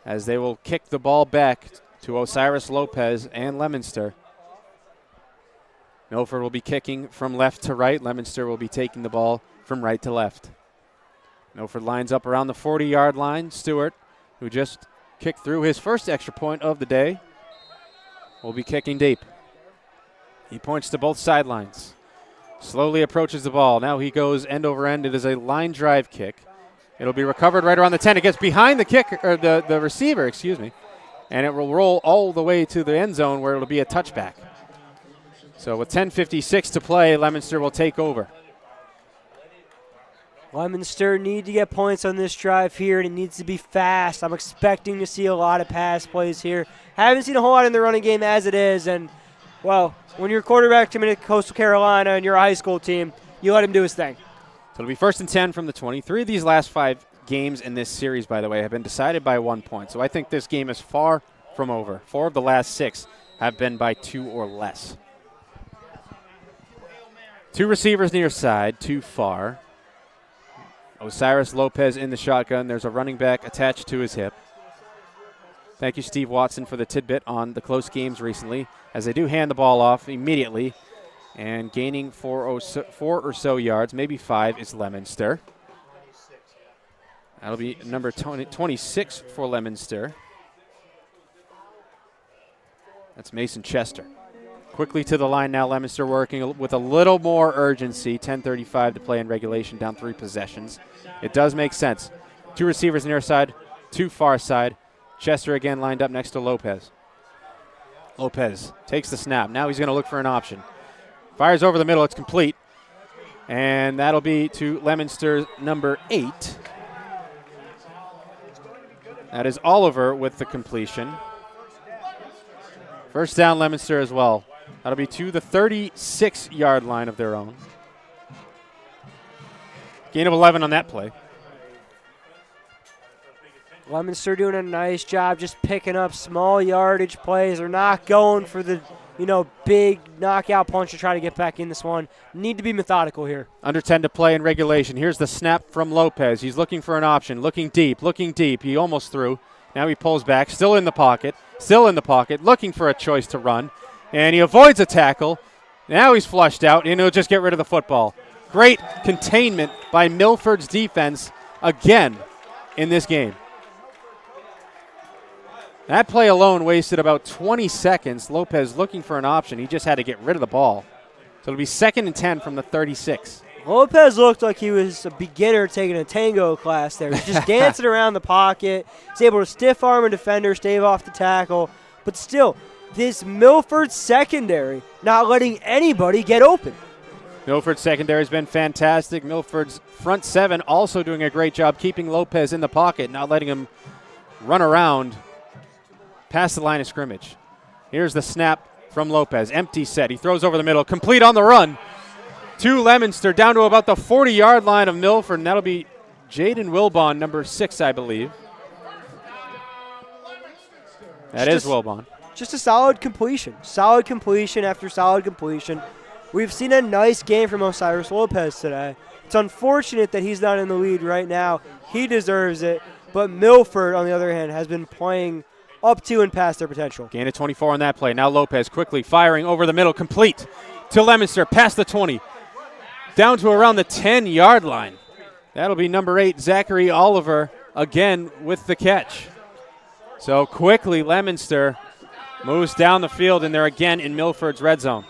as they will kick the ball back to Osiris Lopez and Leominster. Milford will be kicking from left to right. Leominster will be taking the ball from right to left. Milford lines up around the 40-yard line. Stewart, who just kicked through his first extra point of the day, will be kicking deep. He points to both sidelines. Slowly approaches the ball. Now he goes end over end. It is a line drive kick. It'll be recovered right around the 10. It gets behind the kicker, or the receiver, excuse me, and it will roll all the way to the end zone where it'll be a touchback. So with 10:56 to play, Leominster will take over. Leominster need to get points on this drive here, and it needs to be fast. I'm expecting to see a lot of pass plays here. Haven't seen a whole lot in the running game as it is, and, well, when your quarterback coming to Coastal Carolina and you're a high school team, you let him do his thing. So it'll be 1st and 10 from the 20. 3 of these last 5 games in this series, by the way, have been decided by 1 point. So I think this game is far from over. 4 of the last 6 have been by 2 or less. 2 receivers near side, 2 far. Osiris Lopez in the shotgun. There's a running back attached to his hip. Thank you, Steve Watson, for the tidbit on the close games recently, as they do hand the ball off immediately. And gaining 4 or so yards, maybe 5, is Leominster. That'll be number 26 for Leominster. That's Mason Chester. Quickly to the line now, Leominster working with a little more urgency. 10:35 to play in regulation, down 3 possessions. It does make sense. 2 receivers near side, 2 far side. Chester again lined up next to Lopez. Lopez takes the snap. Now he's going to look for an option. Fires over the middle. It's complete. And that'll be to Leominster's number 8. That is Oliver with the completion. First down, Leominster as well. That'll be to the 36-yard line of their own. Gain of 11 on that play. Leominster doing a nice job just picking up small yardage plays. They're not going for the, big knockout punch to try to get back in this one. Need to be methodical here. Under 10 to play in regulation. Here's the snap from Lopez. He's looking for an option, looking deep. He almost threw. Now he pulls back, still in the pocket, looking for a choice to run. And he avoids a tackle. Now he's flushed out, and he'll just get rid of the football. Great containment by Milford's defense again in this game. That play alone wasted about 20 seconds. Lopez looking for an option. He just had to get rid of the ball. So it'll be 2nd and 10 from the 36. Lopez looked like he was a beginner taking a tango class there. He's just dancing around the pocket. He's able to stiff arm a defender, stave off the tackle. But still, this Milford secondary not letting anybody get open. Milford's secondary has been fantastic. Milford's front 7 also doing a great job keeping Lopez in the pocket, not letting him run around past the line of scrimmage. Here's the snap from Lopez. Empty set. He throws over the middle. Complete on the run to Leominster, down to about the 40-yard line of Milford, and that'll be Jaden Wilbon, number 6, I believe. That is Wilbon. Just a solid completion. Solid completion after solid completion. We've seen a nice game from Osiris Lopez today. It's unfortunate that he's not in the lead right now. He deserves it. But Milford, on the other hand, has been playing up to and past their potential. Gain of 24 on that play. Now Lopez quickly firing over the middle. Complete to Leominster, past the 20. Down to around the 10-yard line. That'll be number 8, Zachary Oliver, again with the catch. So quickly, Leominster moves down the field, and they're again in Milford's red zone.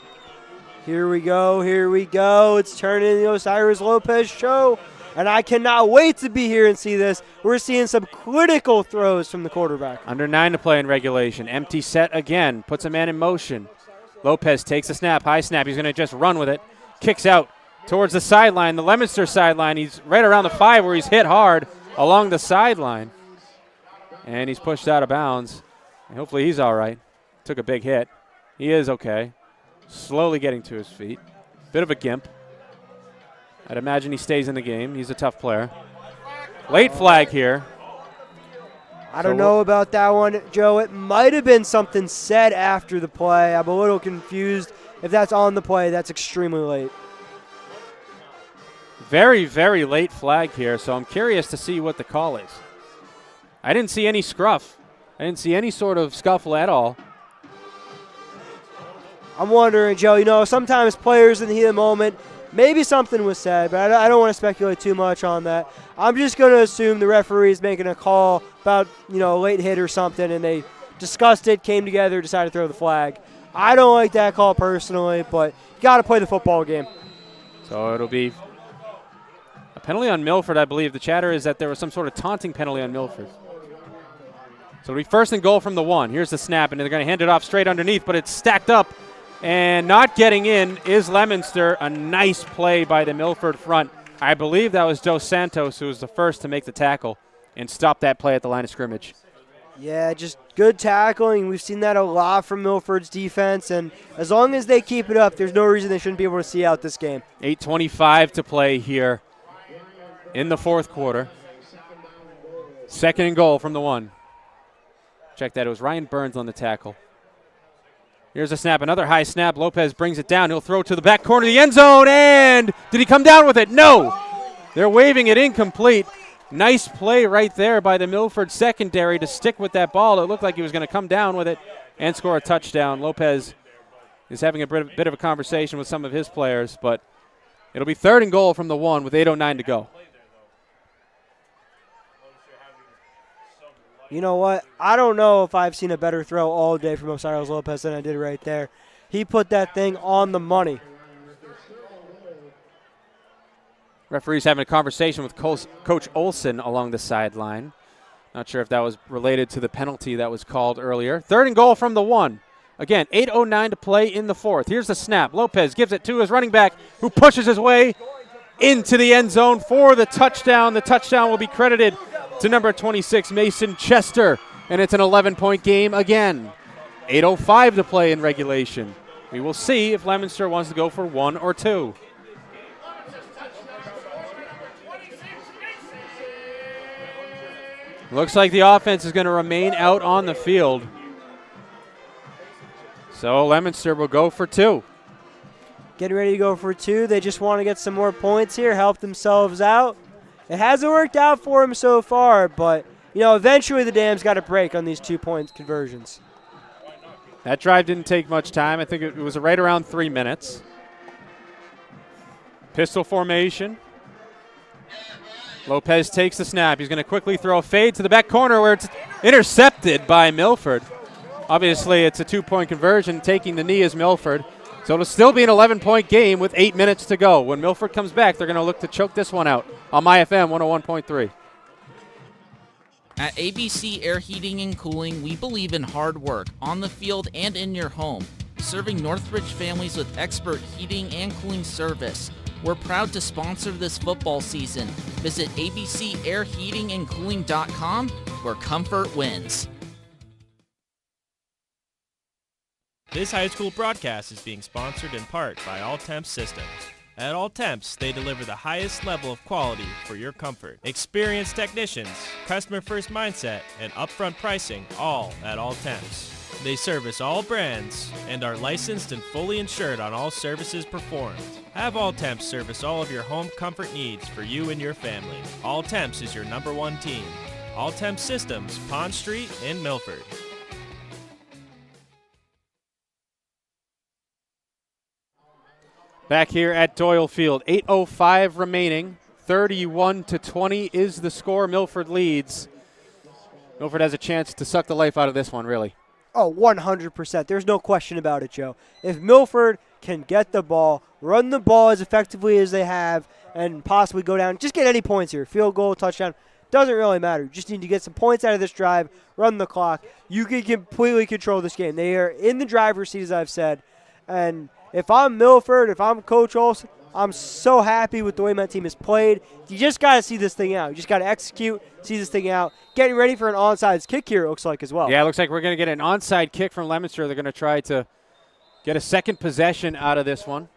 Here we go. It's turning the Osiris Lopez show, and I cannot wait to be here and see this. We're seeing some critical throws from the quarterback. Under 9 to play in regulation. Empty set again. Puts a man in motion. Lopez takes a snap, high snap. He's going to just run with it. Kicks out towards the sideline, the Leominster sideline. He's right around the 5 where he's hit hard along the sideline. And he's pushed out of bounds. And hopefully he's all right. Took a big hit. He is okay. Slowly getting to his feet. Bit of a gimp. I'd imagine he stays in the game. He's a tough player. Late flag here. I don't know about that one, Joe. It might have been something said after the play. I'm a little confused. If that's on the play, that's extremely late. Very, very late flag here, so I'm curious to see what the call is. I didn't see any scruff. I didn't see any sort of scuffle at all. I'm wondering, Joe, sometimes players in the heat of the moment, maybe something was said, but I don't want to speculate too much on that. I'm just going to assume the referee is making a call about, a late hit or something, and they discussed it, came together, decided to throw the flag. I don't like that call personally, but you got to play the football game. So it'll be a penalty on Milford, I believe. The chatter is that there was some sort of taunting penalty on Milford. So it'll be 1st and goal from the 1. Here's the snap, and they're going to hand it off straight underneath, but it's stacked up. And not getting in is Leominster. A nice play by the Milford front. I believe that was Dos Santos who was the first to make the tackle and stop that play at the line of scrimmage. Yeah, just good tackling. We've seen that a lot from Milford's defense, and as long as they keep it up, there's no reason they shouldn't be able to see out this game. 8:25 to play here in the 4th quarter. 2nd and goal from the 1. Check that. It was Ryan Burns on the tackle. Here's a snap, another high snap. Lopez brings it down. He'll throw to the back corner of the end zone, and did he come down with it? No! They're waving it incomplete. Nice play right there by the Milford secondary to stick with that ball. It looked like he was going to come down with it and score a touchdown. Lopez is having a bit of a conversation with some of his players, but it'll be 3rd and goal from the 1 with 8:09 to go. You know what? I don't know if I've seen a better throw all day from Osiris Lopez than I did right there. He put that thing on the money. Referee's having a conversation with Coach Olson along the sideline. Not sure if that was related to the penalty that was called earlier. 3rd and goal from the 1. Again, 8:09 to play in the fourth. Here's the snap. Lopez gives it to his running back, who pushes his way into the end zone for the touchdown. The touchdown will be credited to number 26, Mason Chester, and it's an 11-point game again. 8:05 to play in regulation. We will see if Leominster wants to go for one or two. Looks like the offense is going to remain out on the field. So Leominster will go for two. Getting ready to go for two. They just want to get some more points here, help themselves out. It hasn't worked out for them so far, but, eventually the dam's got to break on these 2-point conversions. That drive didn't take much time. I think it was right around 3 minutes. Pistol formation. Lopez takes the snap. He's going to quickly throw a fade to the back corner where it's intercepted by Milford. Obviously, it's a 2-point conversion. Taking the knee is Milford. So it'll still be an 11-point game with 8 minutes to go. When Milford comes back, they're going to look to choke this one out on MyFM 101.3. At ABC Air Heating and Cooling, we believe in hard work on the field and in your home, serving Northridge families with expert heating and cooling service. We're proud to sponsor this football season. Visit abcairheatingandcooling.com, where comfort wins. This high school broadcast is being sponsored in part by All Temps Systems. At All Temps, they deliver the highest level of quality for your comfort. Experienced technicians, customer-first mindset, and upfront pricing, all at All Temps. They service all brands and are licensed and fully insured on all services performed. Have All Temps service all of your home comfort needs for you and your family. All Temps is your #1 team. All Temps Systems, Pond Street in Milford. Back here at Doyle Field, 8:05 remaining. 31-20 is the score. Milford leads. Milford has a chance to suck the life out of this one, really. Oh, 100%. There's no question about it, Joe. If Milford can get the ball, run the ball as effectively as they have, and possibly go down, just get any points here. Field goal, touchdown, doesn't really matter. You just need to get some points out of this drive, run the clock. You can completely control this game. They are in the driver's seat, as I've said. And if I'm Milford, if I'm Coach Olson, I'm so happy with the way my team has played. You just got to see this thing out. You just got to execute, see this thing out. Getting ready for an onside kick here, it looks like, as well. Yeah, it looks like we're going to get an onside kick from Leominster. They're going to try to get a second possession out of this one.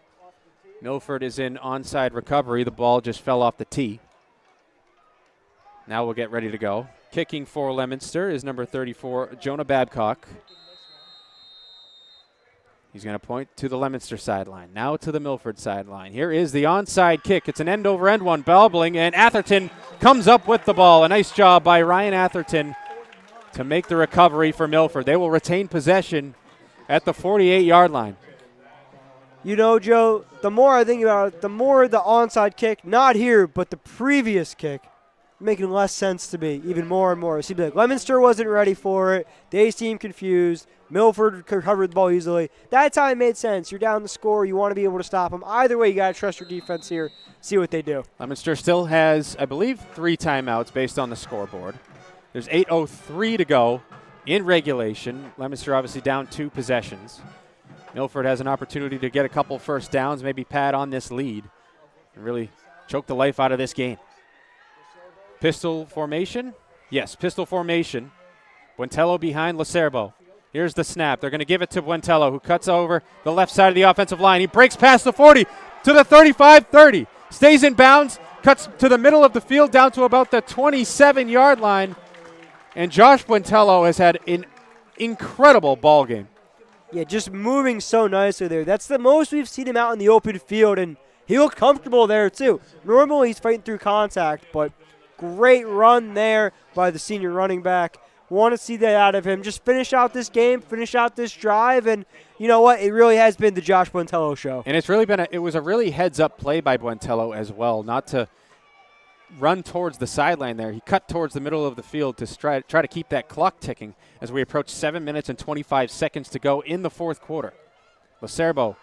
Milford is in onside recovery. The ball just fell off the tee. Now we'll get ready to go. Kicking for Leominster is number 34, Jonah Babcock. He's going to point to the Leominster sideline. Now to the Milford sideline. Here is the onside kick. It's an end-over-end one, Balbling, and Atherton comes up with the ball. A nice job by Ryan Atherton to make the recovery for Milford. They will retain possession at the 48-yard line. You know, Joe, the more I think about it, the more the onside kick, not here, but the previous kick, making less sense to me, even more and more. It seems like Leominster wasn't ready for it. They seemed confused. Milford recovered the ball easily. That's how it made sense. You're down the score. You want to be able to stop them. Either way, you got to trust your defense here, see what they do. Leominster still has, I believe, 3 timeouts based on the scoreboard. There's 8:03 to go in regulation. Leominster obviously down 2 possessions. Milford has an opportunity to get a couple first downs, maybe pad on this lead, and really choke the life out of this game. Pistol formation? Yes, pistol formation. Buentello behind Lacerbo. Here's the snap. They're going to give it to Buentello, who cuts over the left side of the offensive line. He breaks past the 40 to the 35-30. Stays in bounds, cuts to the middle of the field down to about the 27-yard line. And Josh Buentello has had an incredible ball game. Yeah, just moving so nicely there. That's the most we've seen him out in the open field, and he looked comfortable there too. Normally he's fighting through contact, but great run there by the senior running back. Want to see that out of him. Just finish out this game, finish out this drive, and you know what? It really has been the Josh Buentello show. And it's really been it was a really heads-up play by Buentello as well, not to run towards the sideline there. He cut towards the middle of the field to try to keep that clock ticking as we approach 7 minutes and 25 seconds to go in the fourth quarter. Lacerbo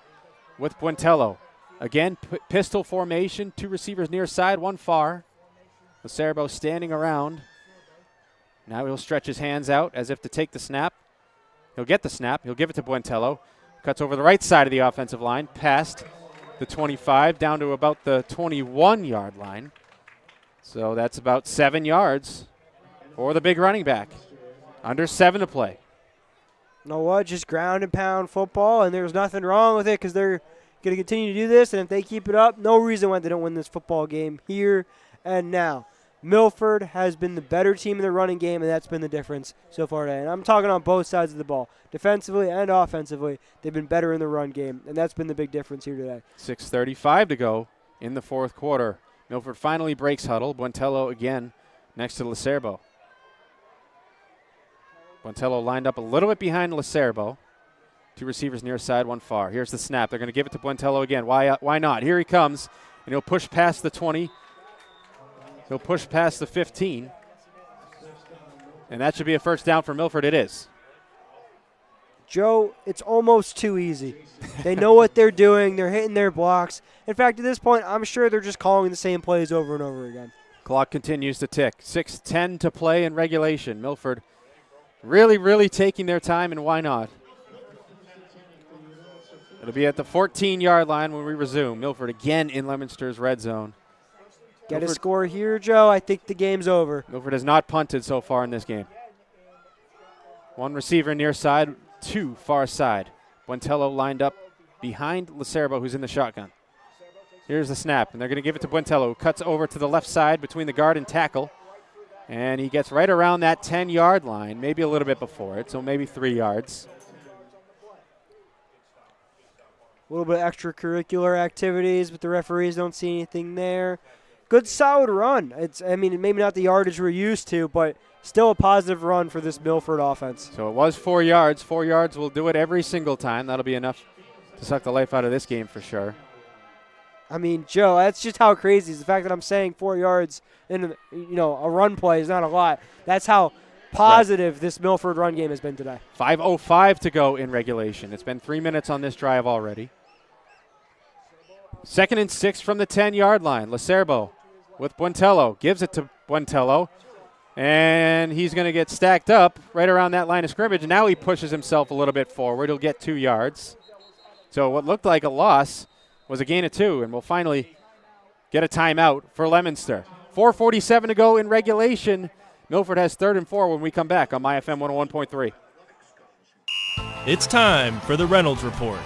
with Buentello. Again, pistol formation, 2 receivers near side, 1 far. Lacerbo standing around. Now he'll stretch his hands out as if to take the snap. He'll get the snap. He'll give it to Buentello. Cuts over the right side of the offensive line, past the 25, down to about the 21-yard line. So that's about 7 yards for the big running back. Under 7 to play. You know what? Just ground and pound football, and there's nothing wrong with it because they're going to continue to do this, and if they keep it up, no reason why they don't win this football game here and now. Milford has been the better team in the running game, and that's been the difference so far today. And I'm talking on both sides of the ball. Defensively and offensively, they've been better in the run game, and that's been the big difference here today. 6:35 to go in the fourth quarter. Milford finally breaks huddle. Buentello again next to Lacerbo. Buentello lined up a little bit behind Lacerbo. 2 receivers near side, 1 far. Here's the snap. They're going to give it to Buentello again. Why not? Here he comes, and he'll push past the 20. He'll push past the 15. And that should be a first down for Milford. It is. Joe, it's almost too easy. They know what they're doing. They're hitting their blocks. In fact, at this point, I'm sure they're just calling the same plays over and over again. Clock continues to tick. 6:10 to play in regulation. Milford really, really taking their time, and why not? It'll be at the 14-yard line when we resume. Milford again in Leominster's red zone. Get a score here, Joe. I think the game's over. Milford has not punted so far in this game. 1 receiver near side, 2 far side. Buentello lined up behind Lacerbo, who's in the shotgun. Here's the snap, and they're going to give it to Buentello, who cuts over to the left side between the guard and tackle. And he gets right around that 10-yard line, maybe a little bit before it, so maybe 3 yards. A little bit of extracurricular activities, but the referees don't see anything there. Good, solid run. Maybe not the yardage we're used to, but still a positive run for this Milford offense. So it was 4 yards. 4 yards will do it every single time. That'll be enough to suck the life out of this game for sure. I mean, Joe, that's just how crazy is the fact that I'm saying 4 yards in a run play is not a lot. That's how positive this Milford run game has been today. 5:05 to go in regulation. It's been 3 minutes on this drive already. 2nd and 6 from the 10-yard line. Lacerbo with Buentello. Gives it to Buentello. And he's going to get stacked up right around that line of scrimmage. Now he pushes himself a little bit forward. He'll get 2 yards. So what looked like a loss was a gain of 2, and we'll finally get a timeout for Leominster. 4:47 to go in regulation. Milford has 3rd and 4 when we come back on MyFM 101.3. It's time for the Reynolds Report,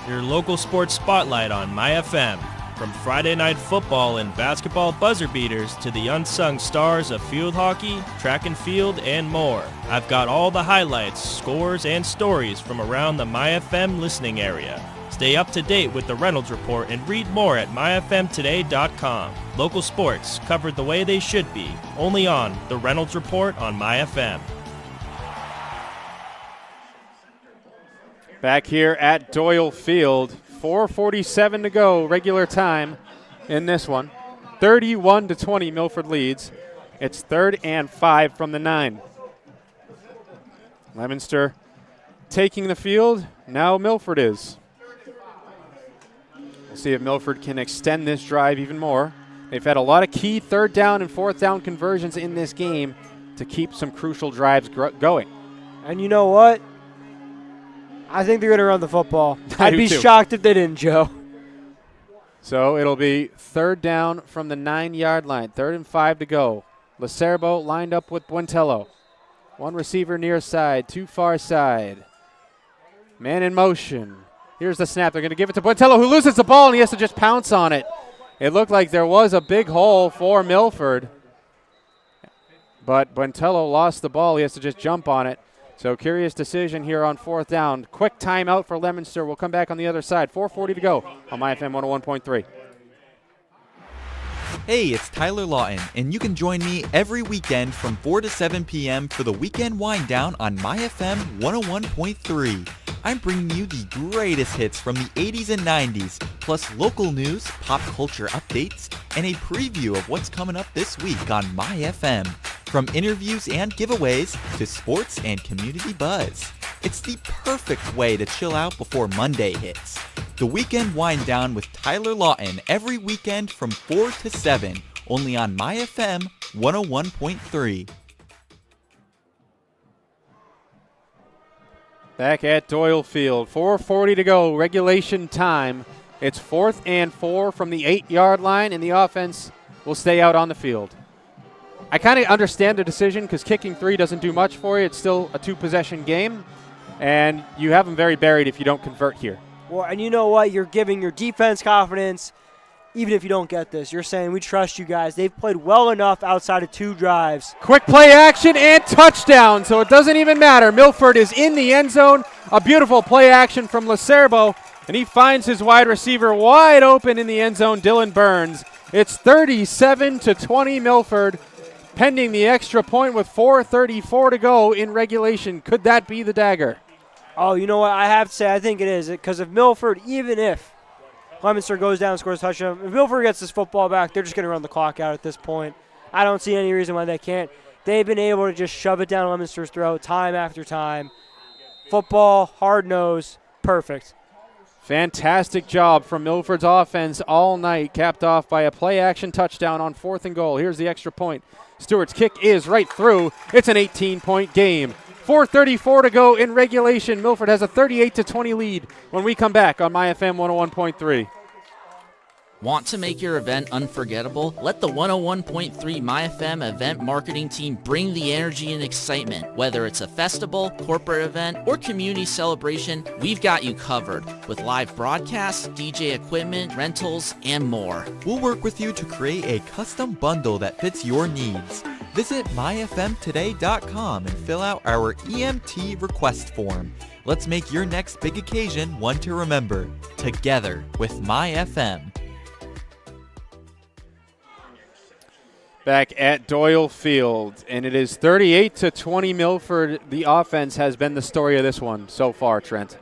your local sports spotlight on MyFM. From Friday night football and basketball buzzer beaters to the unsung stars of field hockey, track and field, and more. I've got all the highlights, scores, and stories from around the MyFM listening area. Stay up to date with the Reynolds Report and read more at myfmtoday.com. Local sports covered the way they should be, only on the Reynolds Report on MyFM. Back here at Doyle Field, 4:47 to go, regular time in this one. 31-20, Milford leads. It's 3rd and 5 from the 9. Leominster taking the field. Now Milford is. We'll see if Milford can extend this drive even more. They've had a lot of key 3rd down and 4th down conversions in this game to keep some crucial drives going. And you know what? I think they're going to run the football. I'd be shocked if they didn't, Joe. So it'll be 3rd down from the 9-yard line. 3rd and 5 to go. Lacerbo lined up with Buentello. 1 receiver near side, 2 far side. Man in motion. Here's the snap. They're going to give it to Buentello, who loses the ball, and he has to just pounce on it. It looked like there was a big hole for Milford. But Buentello lost the ball. He has to just jump on it. So curious decision here on 4th down. Quick timeout for Leominster. We'll come back on the other side. 4:40 to go on MyFM 101.3. Hey, it's Tyler Lawton, and you can join me every weekend from 4 to 7 p.m. for the Weekend Wind Down on MyFM 101.3. I'm bringing you the greatest hits from the 80s and 90s, plus local news, pop culture updates, and a preview of what's coming up this week on MyFM. From interviews and giveaways to sports and community buzz. It's the perfect way to chill out before Monday hits. The Weekend Wind Down with Tyler Lawton every weekend from 4 to 7, only on MyFM 101.3. Back at Doyle Field, 4:40 to go, regulation time. It's 4th and 4 from the 8-yard line, and the offense will stay out on the field. I kind of understand the decision because kicking 3 doesn't do much for you. It's still a 2-possession game, and you have them very buried if you don't convert here. Well, and you know what? You're giving your defense confidence, even if you don't get this. You're saying, we trust you guys. They've played well enough outside of 2 drives. Quick play action and touchdown, so it doesn't even matter. Milford is in the end zone. A beautiful play action from Lacerbo, and he finds his wide receiver wide open in the end zone, Dylan Burns. It's 37-20 Milford, pending the extra point with 4:34 to go in regulation. Could that be the dagger? Oh, you know what? I have to say I think it is, because if Milford, even if Leominster goes down and scores a touchdown, if Milford gets this football back, they're just going to run the clock out at this point. I don't see any reason why they can't. They've been able to just shove it down Leominster's throat time after time. Football, hard nose, perfect. Fantastic job from Milford's offense all night, capped off by a play-action touchdown on 4th and goal. Here's the extra point. Stewart's kick is right through. It's an 18-point game. 4:34 to go in regulation. Milford has a 38-20 lead when we come back on MyFM 101.3. Want to make your event unforgettable? Let the 101.3 MyFM event marketing team bring the energy and excitement. Whether it's a festival, corporate event, or community celebration, we've got you covered with live broadcasts, DJ equipment, rentals, and more. We'll work with you to create a custom bundle that fits your needs. Visit myfmtoday.com and fill out our EMT request form. Let's make your next big occasion one to remember. Together with MyFM. Back at Doyle Field, and it is 38-20 Milford. The offense has been the story of this one so far, Trent.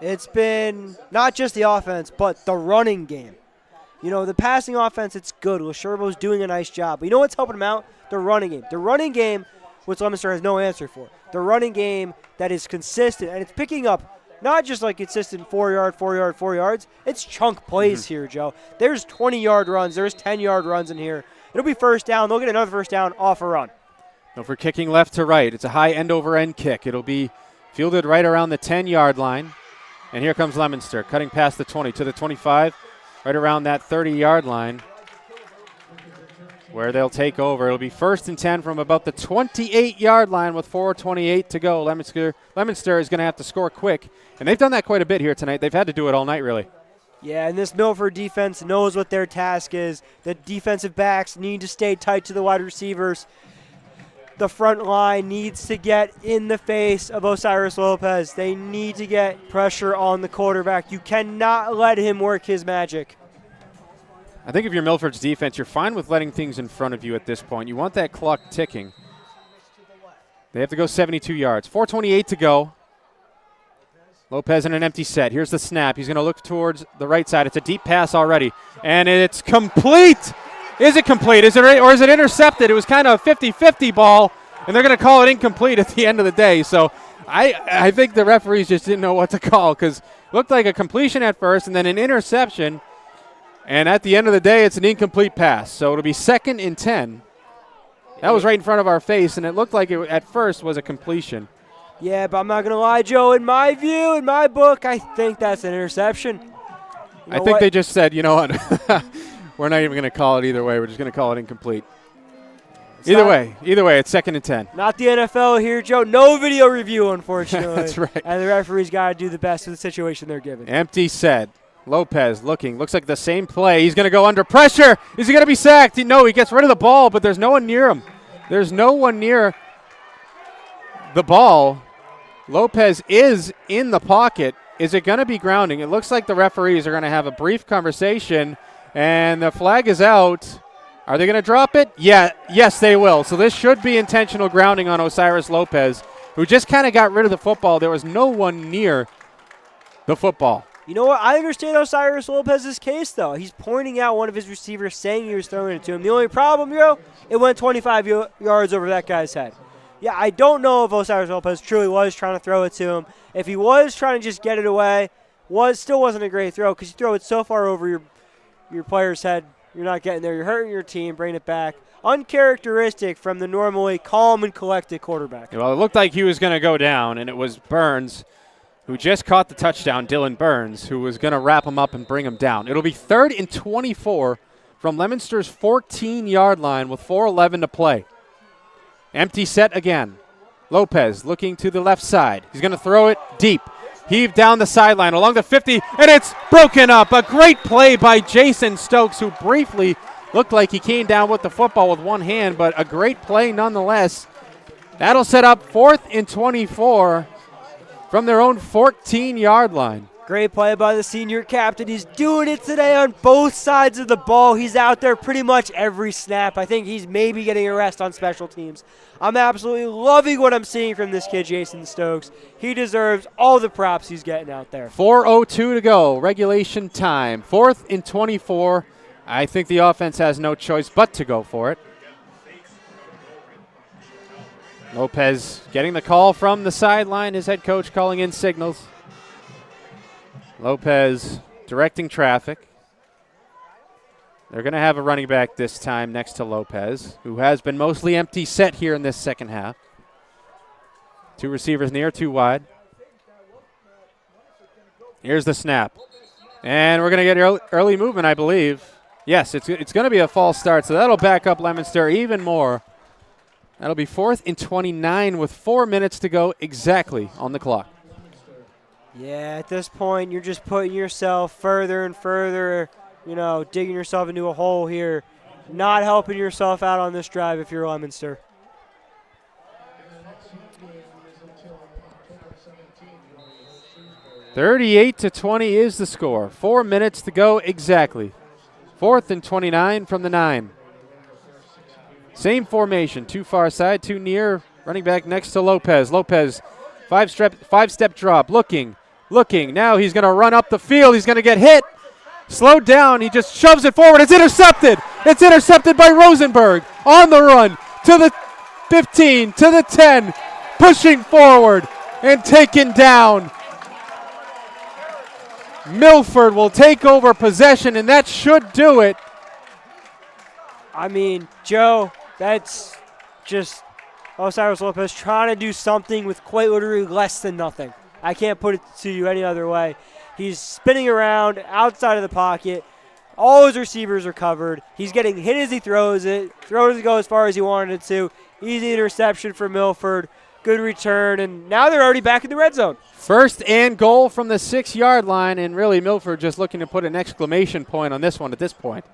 It's been not just the offense, but the running game. You know, the passing offense, it's good. Lacerbo's doing a nice job. But you know what's helping him out? The running game. The running game, which Leominster has no answer for. The running game that is consistent, and it's picking up not just like consistent 4 yards. It's chunk plays here, Joe. There's 20-yard runs. There's 10-yard runs in here. It'll be first down. They'll get another first down off a run. So for kicking left to right, it's a high end-over-end kick. It'll be fielded right around the 10-yard line. And here comes Leominster, cutting past the 20 to the 25, right around that 30-yard line, where they'll take over. It'll be 1st and 10 from about the 28-yard line with 4:28 to go. Leominster is going to have to score quick, and they've done that quite a bit here tonight. They've had to do it all night, really. Yeah, and this Milford defense knows what their task is. The defensive backs need to stay tight to the wide receivers. The front line needs to get in the face of Osiris Lopez. They need to get pressure on the quarterback. You cannot let him work his magic. I think if you're Milford's defense, you're fine with letting things in front of you at this point. You want that clock ticking. They have to go 72 yards. 4:28 to go. Lopez in an empty set. Here's the snap. He's going to look towards the right side. It's a deep pass already. And it's complete. Is it complete? Or is it intercepted? It was kind of a 50-50 ball, and they're going to call it incomplete at the end of the day. So I think the referees just didn't know what to call, because it looked like a completion at first and then an interception. And at the end of the day, it's an incomplete pass. So it'll be 2nd and 10. That was right in front of our face, and it looked like it at first was a completion. Yeah, but I'm not going to lie, Joe. In my view, in my book, I think that's an interception. I think they just said, you know what, we're not even going to call it either way. We're just going to call it incomplete. Either way, it's 2nd and 10. Not the NFL here, Joe. No video review, unfortunately. That's right. And the referee's got to do the best with the situation they're given. Empty set. Lopez looking. Looks like the same play. He's going to go under pressure. Is he going to be sacked? No, he gets rid of the ball, but there's no one near him. There's no one near the ball. Lopez is in the pocket. Is it going to be grounding? It looks like the referees are going to have a brief conversation, and the flag is out. Are they going to drop it? Yeah, yes, they will. So this should be intentional grounding on Osiris Lopez, who just kind of got rid of the football. There was no one near the football. You know what? I understand Osiris Lopez's case, though. He's pointing out one of his receivers, saying he was throwing it to him. The only problem, it went 25 yards over that guy's head. Yeah, I don't know if Osiris Lopez truly was trying to throw it to him. If he was trying to just get it away, still wasn't a great throw, because you throw it so far over your player's head. You're not getting there. You're hurting your team. Bring it back. Uncharacteristic from the normally calm and collected quarterback. Well, it looked like he was going to go down, and it was Burns who just caught the touchdown, Dylan Burns, who was going to wrap him up and bring him down. It'll be 3rd and 24 from Leominster's 14-yard line with 4:11 to play. Empty set again. Lopez looking to the left side. He's going to throw it deep. Heave down the sideline along the 50, and it's broken up. A great play by Jason Stokes, who briefly looked like he came down with the football with one hand, but a great play nonetheless. That'll set up 4th and 24 from their own 14-yard line. Great play by the senior captain. He's doing it today on both sides of the ball. He's out there pretty much every snap. I think he's maybe getting a rest on special teams. I'm absolutely loving what I'm seeing from this kid, Jason Stokes. He deserves all the props he's getting out there. 4:02 to go, regulation time. 4th and 24. I think the offense has no choice but to go for it. Lopez getting the call from the sideline. His head coach calling in signals. Lopez directing traffic. They're going to have a running back this time next to Lopez, who has been mostly empty set here in this second half. 2 receivers near, 2 wide. Here's the snap. And we're going to get early movement, I believe. Yes, it's going to be a false start, so that'll back up Leominster even more. That'll be 4th and 29 with 4 minutes to go exactly on the clock. Yeah, at this point, you're just putting yourself further and further, digging yourself into a hole here. Not helping yourself out on this drive if you're Leominster. (38-20) is the score. 4 minutes to go exactly. 4th and 29 from the 9. Same formation, 2 far side, 2 near. Running back next to Lopez. Lopez, five-step drop, looking. Now he's going to run up the field. He's going to get hit. Slowed down. He just shoves it forward. It's intercepted. It's intercepted by Rosenberg. On the run to the 15, to the 10. Pushing forward and taken down. Milford will take over possession, and that should do it. I mean, Joe, that's just Osiris Lopez trying to do something with quite literally less than nothing. I can't put it to you any other way. He's spinning around outside of the pocket. All his receivers are covered. He's getting hit as he throws it. Throw doesn't go as far as he wanted it to. Easy interception for Milford. Good return, and now they're already back in the red zone. 1st and goal from the 6-yard line, and really Milford just looking to put an exclamation point on this one at this point.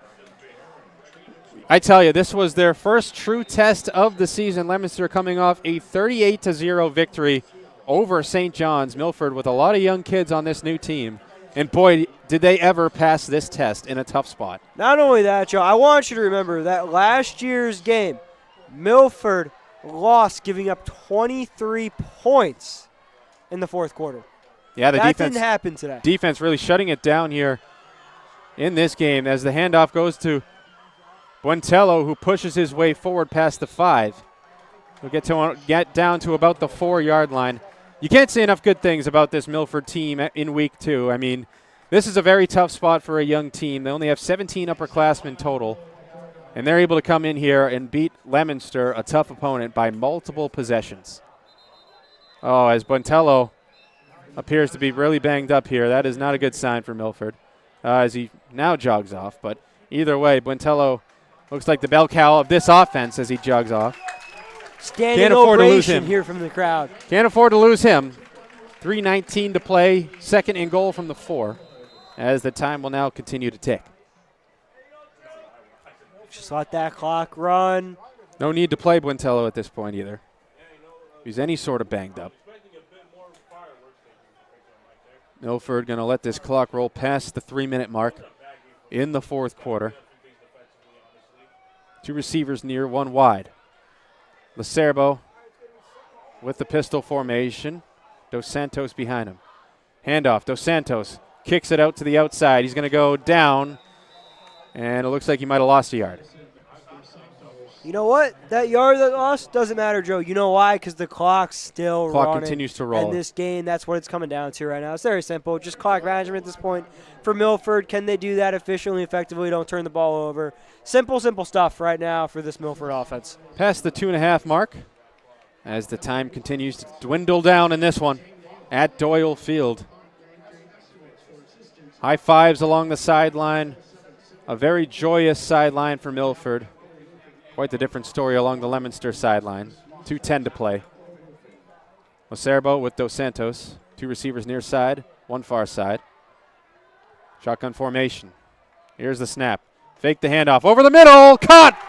I tell you, this was their first true test of the season. Leominster coming off a 38-0 victory over St. John's. Milford with a lot of young kids on this new team. And boy, did they ever pass this test in a tough spot. Not only that, Joe, I want you to remember that last year's game, Milford lost, giving up 23 points in the 4th quarter. Yeah, the that defense didn't happen today. Defense really shutting it down here in this game as the handoff goes to Buentello, who pushes his way forward past the 5. We'll get down to about the 4-yard line. You can't say enough good things about this Milford team in week 2. I mean, this is a very tough spot for a young team. They only have 17 upperclassmen total, and they're able to come in here and beat Leominster, a tough opponent, by multiple possessions. Oh, as Buentello appears to be really banged up here. That is not a good sign for Milford as he now jogs off. But either way, Buentello looks like the bell cow of this offense as he jogs off. Standing ovation here from the crowd. Can't afford to lose him. 3:19 to play, 2nd and goal from the 4, as the time will now continue to tick. Just let that clock run. No need to play Buentello at this point either. He's any sort of banged up. Milford going to let this clock roll past the 3-minute mark in the 4th quarter. 2 receivers near, 1 wide. Lacerbo with the pistol formation. Dos Santos behind him. Handoff. Dos Santos kicks it out to the outside. He's going to go down, and it looks like he might have lost a yard. You know what? That yard that lost doesn't matter, Joe. You know why? Because the clock's still running. Clock continues to roll. And this game, that's what it's coming down to right now. It's very simple. Just clock management at this point. For Milford, can they do that efficiently, effectively? Don't turn the ball over. Simple stuff right now for this Milford offense. Past the 2.5 mark as the time continues to dwindle down in this one at Doyle Field. High fives along the sideline. A very joyous sideline for Milford. Quite the different story along the Leominster sideline. 2:10 to play. Oserbo with Dos Santos. 2 receivers near side, 1 far side. Shotgun formation. Here's the snap. Fake the handoff. Over the middle. Caught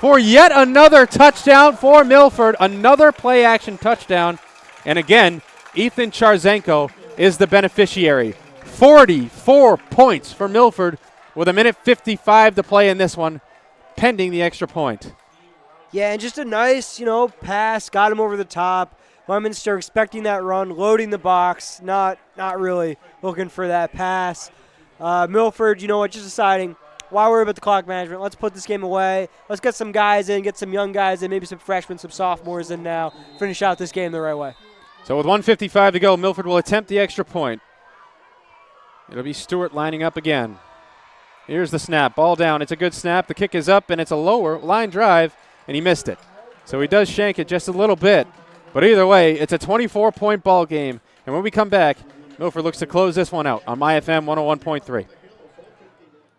for yet another touchdown for Milford. Another play action touchdown. And again, Ethan Charzenko is the beneficiary. 44 points for Milford with 1:55 to play in this one, pending the extra point. Yeah, and just a nice, pass, got him over the top. Leominster expecting that run, loading the box, not really looking for that pass. Milford, just deciding, why worry about the clock management? Let's put this game away. Let's get some guys in, get some young guys in, maybe some freshmen, some sophomores in now, finish out this game the right way. So with 1:55 to go, Milford will attempt the extra point. It'll be Stewart lining up again. Here's the snap. Ball down. It's a good snap. The kick is up, and it's a lower line drive, and he missed it. So he does shank it just a little bit. But either way, it's a 24-point ball game. And when we come back, Milford looks to close this one out on MyFM 101.3.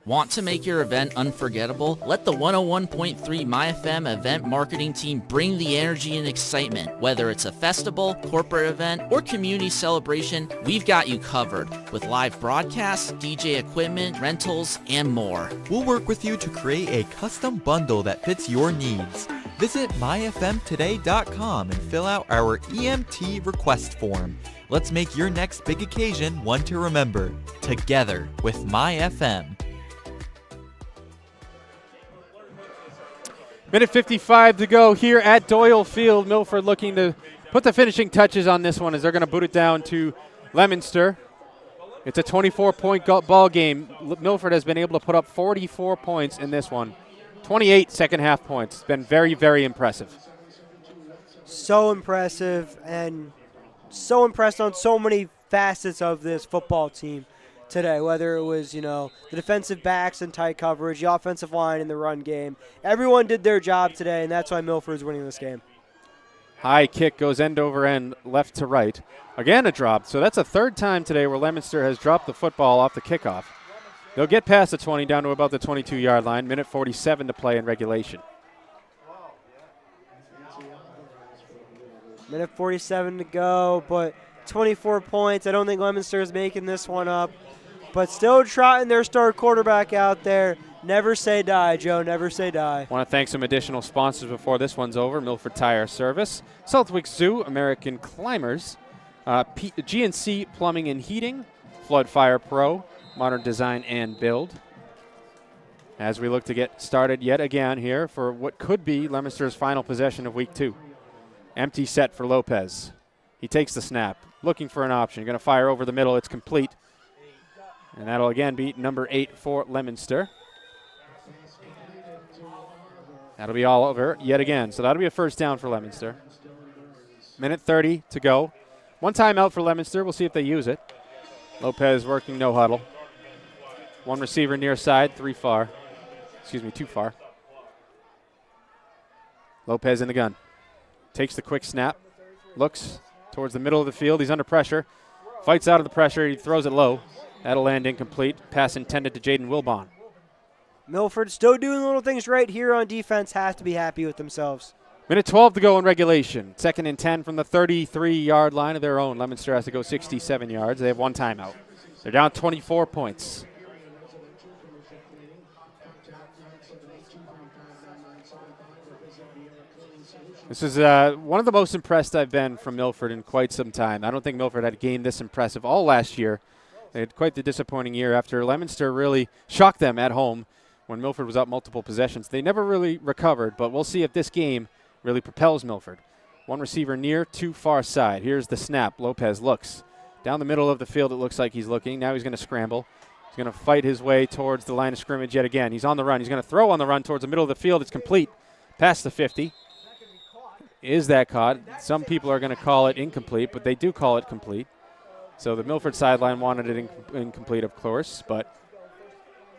Want to make your event unforgettable? Let the 101.3 MyFM event marketing team bring the energy and excitement. Whether it's a festival, corporate event, or community celebration, we've got you covered with live broadcasts, DJ equipment, rentals, and more. We'll work with you to create a custom bundle that fits your needs. Visit myfmtoday.com and fill out our EMT request form. Let's make your next big occasion one to remember. Together with MyFM. 1:55 to go here at Doyle Field. Milford looking to put the finishing touches on this one as they're going to boot it down to Leominster. It's a 24-point ball game. Milford has been able to put up 44 points in this one. 28 second-half points. It's been very, very impressive. So impressive, and so impressed on so many facets of this football team today, whether it was, the defensive backs and tight coverage, the offensive line in the run game. Everyone did their job today, and that's why Milford's winning this game. High kick goes end over end, left to right. Again, a drop. So that's a third time today where Leominster has dropped the football off the kickoff. They'll get past the 20 down to about the 22-yard line. 1:47 to play in regulation. 1:47 to go, but 24 points. I don't think Leominster is making this one up. But still trotting their star quarterback out there. Never say die, Joe. Never say die. Want to thank some additional sponsors before this one's over. Milford Tire Service, Southwick Zoo, American Climbers, GNC Plumbing and Heating, Flood Fire Pro, Modern Design and Build. As we look to get started yet again here for what could be Leominster's final possession of Week 2. Empty set for Lopez. He takes the snap, looking for an option. Going to fire over the middle. It's complete. And that'll again be number 8 for Leominster. That'll be all over yet again. So that'll be a first down for Leominster. 1:30 to go. One timeout for Leominster. We'll see if they use it. Lopez working no huddle. One receiver near side, 2 far. Lopez in the gun. Takes the quick snap. Looks towards the middle of the field. He's under pressure. Fights out of the pressure. He throws it low. That'll land incomplete. Pass intended to Jaden Wilbon. Milford still doing little things right here on defense. Have to be happy with themselves. 1:12 to go in regulation. 2nd and 10 from the 33-yard line of their own. Leominster has to go 67 yards. They have one timeout. They're down 24 points. This is one of the most impressed I've been from Milford in quite some time. I don't think Milford had a game this impressive all last year. They had quite the disappointing year after Leominster really shocked them at home when Milford was up multiple possessions. They never really recovered, but we'll see if this game really propels Milford. One receiver near, 2 far side. Here's the snap. Lopez looks. Down the middle of the field it looks like he's looking. Now he's going to scramble. He's going to fight his way towards the line of scrimmage yet again. He's on the run. He's going to throw on the run towards the middle of the field. It's complete. past the 50. Is that caught? Some people are going to call it incomplete, but they do call it complete. So the Milford sideline wanted it incomplete, of course, but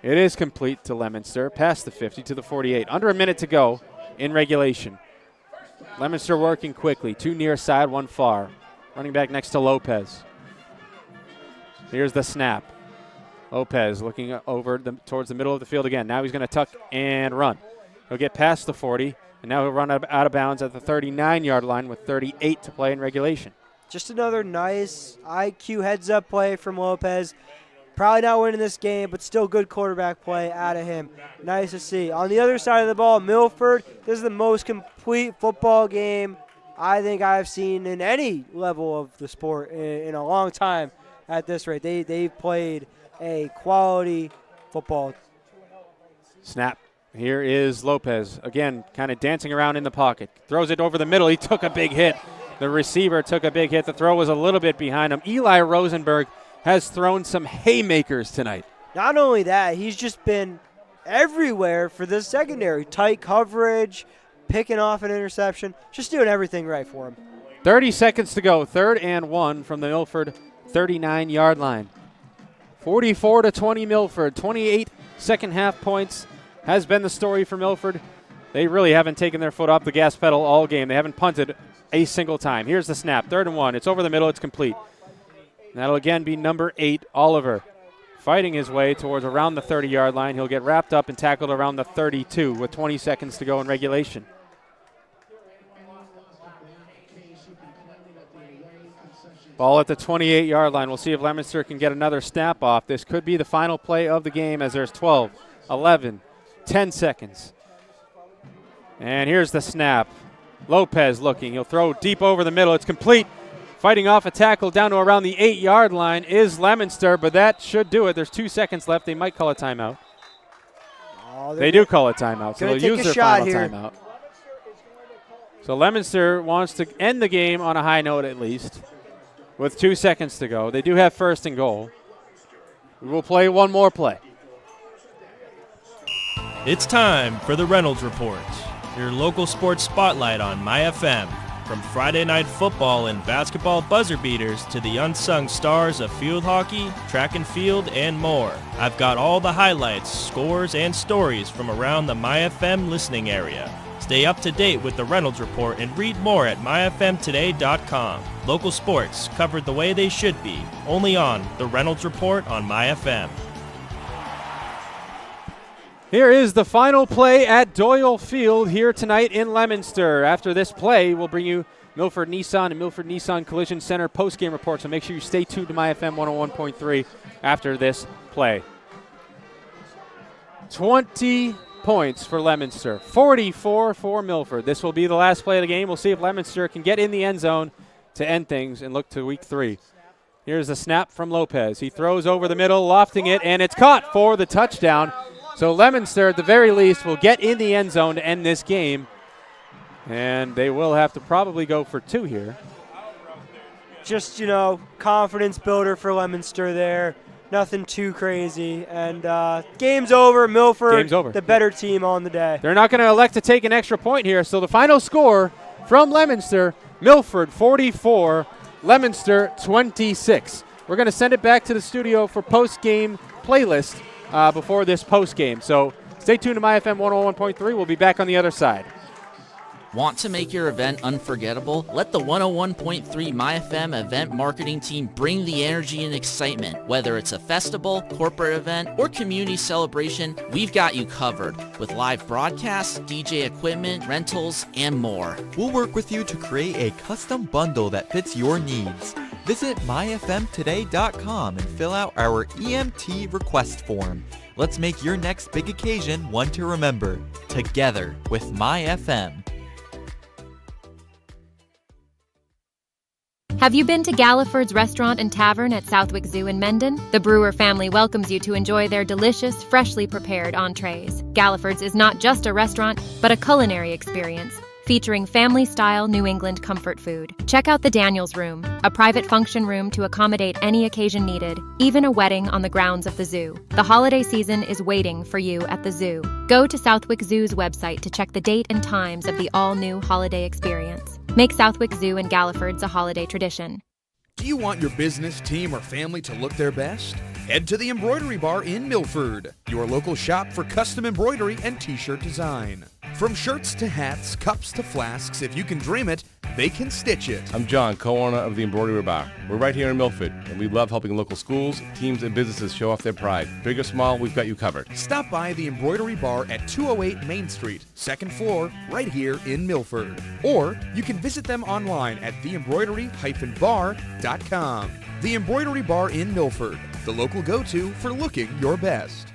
it is complete to Leominster, past the 50 to the 48. Under a minute to go in regulation. Leominster working quickly. 2 near side, 1 far. Running back next to Lopez. Here's the snap. Lopez looking over towards the middle of the field again. Now he's going to tuck and run. He'll get past the 40, and now he'll run out of bounds at the 39-yard line with 38 to play in regulation. Just another nice IQ heads-up play from Lopez. Probably not winning this game, but still good quarterback play out of him. Nice to see. On the other side of the ball, Milford, this is the most complete football game I think I've seen in any level of the sport in a long time at this rate. They've played a quality football. Snap. Here is Lopez. Again, kind of dancing around in the pocket. Throws it over the middle. He took a big hit. The receiver took a big hit. The throw was a little bit behind him. Eli Rosenberg has thrown some haymakers tonight. Not only that, he's just been everywhere for this secondary. Tight coverage, picking off an interception, just doing everything right for him. 30 seconds to go. 3rd and 1 from the Milford 39-yard line. 44-20 Milford. 28 second half points has been the story for Milford. They really haven't taken their foot off the gas pedal all game. They haven't punted a single time. Here's the snap. 3rd and 1. It's over the middle. It's complete. That'll again be number 8, Oliver, fighting his way towards around the 30-yard line. He'll get wrapped up and tackled around the 32 with 20 seconds to go in regulation. Ball at the 28-yard line. We'll see if Leominster can get another snap off. This could be the final play of the game as there's 12, 11, 10 seconds. And here's the snap. Lopez looking. He'll throw deep over the middle. It's complete. Fighting off a tackle down to around the 8-yard line is Leominster, but that should do it. There's 2 seconds left. They might call a timeout. They do call a timeout, so they'll use their final timeout. So Leominster wants to end the game on a high note at least with 2 seconds to go. They do have 1st and goal. We will play one more play. It's time for the Reynolds Report, your local sports spotlight on MyFM. From Friday night football and basketball buzzer beaters to the unsung stars of field hockey, track and field, and more. I've got all the highlights, scores, and stories from around the MyFM listening area. Stay up to date with the Reynolds Report and read more at myfmtoday.com. Local sports covered the way they should be, only on the Reynolds Report on MyFM. Here is the final play at Doyle Field here tonight in Leominster. After this play, we'll bring you Milford Nissan and Milford Nissan Collision Center post-game report, so make sure you stay tuned to MyFM 101.3 after this play. 20 points for Leominster, 44 for Milford. This will be the last play of the game. We'll see if Leominster can get in the end zone to end things and look to week 3. Here's the snap from Lopez. He throws over the middle, lofting it, and it's caught for the touchdown. So Leominster, at the very least, will get in the end zone to end this game. And they will have to probably go for 2 here. Just, confidence builder for Leominster there. Nothing too crazy. And game's over. Milford, game's over. The better team on the day. They're not going to elect to take an extra point here. So the final score from Leominster, Milford 44, Leominster 26. We're going to send it back to the studio for post-game playlist before this post-game. So stay tuned to MyFM 101.3. We'll be back on the other side. Want to make your event unforgettable? Let the 101.3 MyFM event marketing team bring the energy and excitement. Whether it's a festival, corporate event, or community celebration, we've got you covered with live broadcasts, DJ equipment, rentals, and more. We'll work with you to create a custom bundle that fits your needs. Visit myfmtoday.com and fill out our EMT request form. Let's make your next big occasion one to remember. Together with MyFM. Have you been to Galliford's Restaurant and Tavern at Southwick Zoo in Mendon? The Brewer family welcomes you to enjoy their delicious, freshly prepared entrees. Galliford's is not just a restaurant, but a culinary experience. featuring family-style New England comfort food. Check out the Daniels Room, a private function room to accommodate any occasion needed, even a wedding on the grounds of the zoo. The holiday season is waiting for you at the zoo. Go to Southwick Zoo's website to check the date and times of the all-new holiday experience. Make Southwick Zoo and Galliford's a holiday tradition. Do you want your business, team, or family to look their best? Head to the Embroidery Bar in Milford, your local shop for custom embroidery and t-shirt design. From shirts to hats, cups to flasks, if you can dream it, they can stitch it. I'm John, co-owner of the Embroidery Bar. We're right here in Milford, and we love helping local schools, teams, and businesses show off their pride. Big or small, we've got you covered. Stop by the Embroidery Bar at 208 Main Street, second floor, right here in Milford. Or you can visit them online at theembroidery-bar.com. The Embroidery Bar in Milford, the local go-to for looking your best.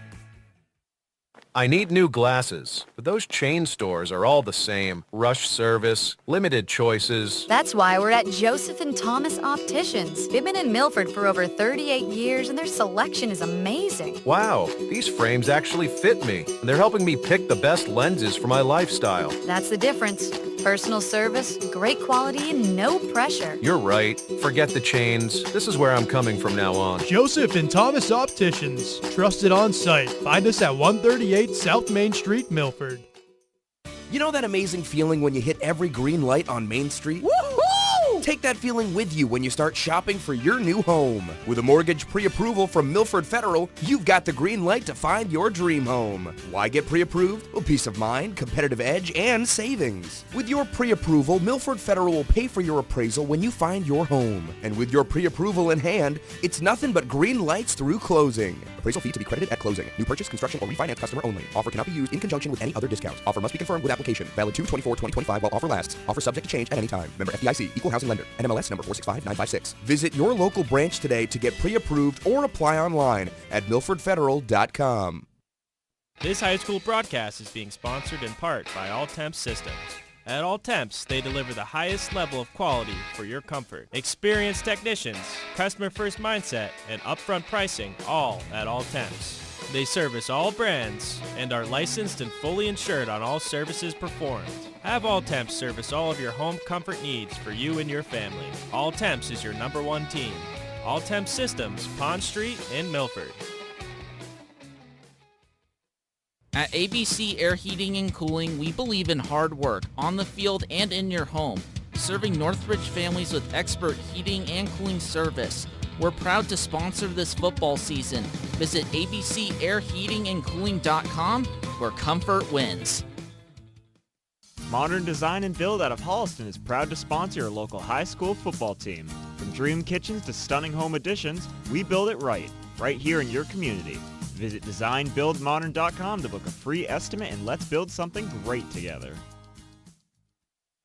I need new glasses, but those chain stores are all the same. Rush service, limited choices. That's why we're at Joseph and Thomas Opticians. They've been in Milford for over 38 years and their selection is amazing. Wow, these frames actually fit me, and they're helping me pick the best lenses for my lifestyle. That's the difference. Personal service, great quality, and no pressure. You're right. Forget the chains. This is where I'm coming from now on. Joseph and Thomas Opticians. Trusted on site. Find us at 138 South Main Street, Milford. You know that amazing feeling when you hit every green light on Main Street? Woohoo! Take that feeling with you when you start shopping for your new home. With a mortgage pre-approval from Milford Federal, you've got the green light to find your dream home. Why get pre-approved? Well, peace of mind, competitive edge, and savings. With your pre-approval, Milford Federal will pay for your appraisal when you find your home. And with your pre-approval in hand, it's nothing but green lights through closing. Appraisal fee to be credited at closing. New purchase, construction, or refinance customer only. Offer cannot be used in conjunction with any other discounts. Offer must be confirmed with application. Valid 2/24/2025 while offer lasts. Offer subject to change at any time. Member FDIC. Equal housing lender. NMLS number 465956. Visit your local branch today to get pre-approved or apply online at milfordfederal.com. This high school broadcast is being sponsored in part by All Temps Systems. At All Temps, they deliver the highest level of quality for your comfort. Experienced technicians, customer-first mindset, and upfront pricing, all at All Temps. They service all brands and are licensed and fully insured on all services performed. Have All Temps service all of your home comfort needs for you and your family. All Temps is your #1 team. All Temps Systems, Pond Street in Milford. At ABC Air Heating and Cooling, we believe in hard work on the field and in your home, serving Northridge families with expert heating and cooling service. We're proud to sponsor this football season. Visit abcairheatingandcooling.com, where comfort wins. Modern Design and Build out of Holliston is proud to sponsor your local high school football team. From dream kitchens to stunning home additions, we build it right here in your community. Visit designbuildmodern.com to book a free estimate and let's build something great together.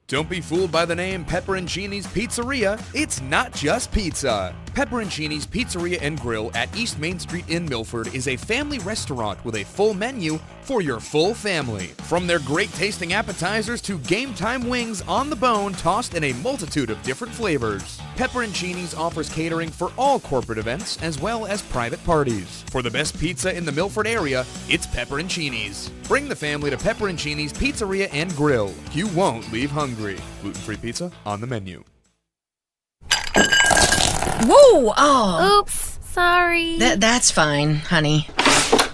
Don't be fooled by the name Pepperoncini's Pizzeria. It's not just pizza. Pepperoncini's Pizzeria and Grill at East Main Street in Milford is a family restaurant with a full menu for your full family. From their great tasting appetizers to game time wings on the bone tossed in a multitude of different flavors. Pepperoncini's offers catering for all corporate events as well as private parties. For the best pizza in the Milford area, it's Pepperoncini's. Bring the family to Pepperoncini's Pizzeria and Grill. You won't leave hungry. Gluten-free pizza on the menu. Whoa! Oh. Oops, sorry. That's fine, honey.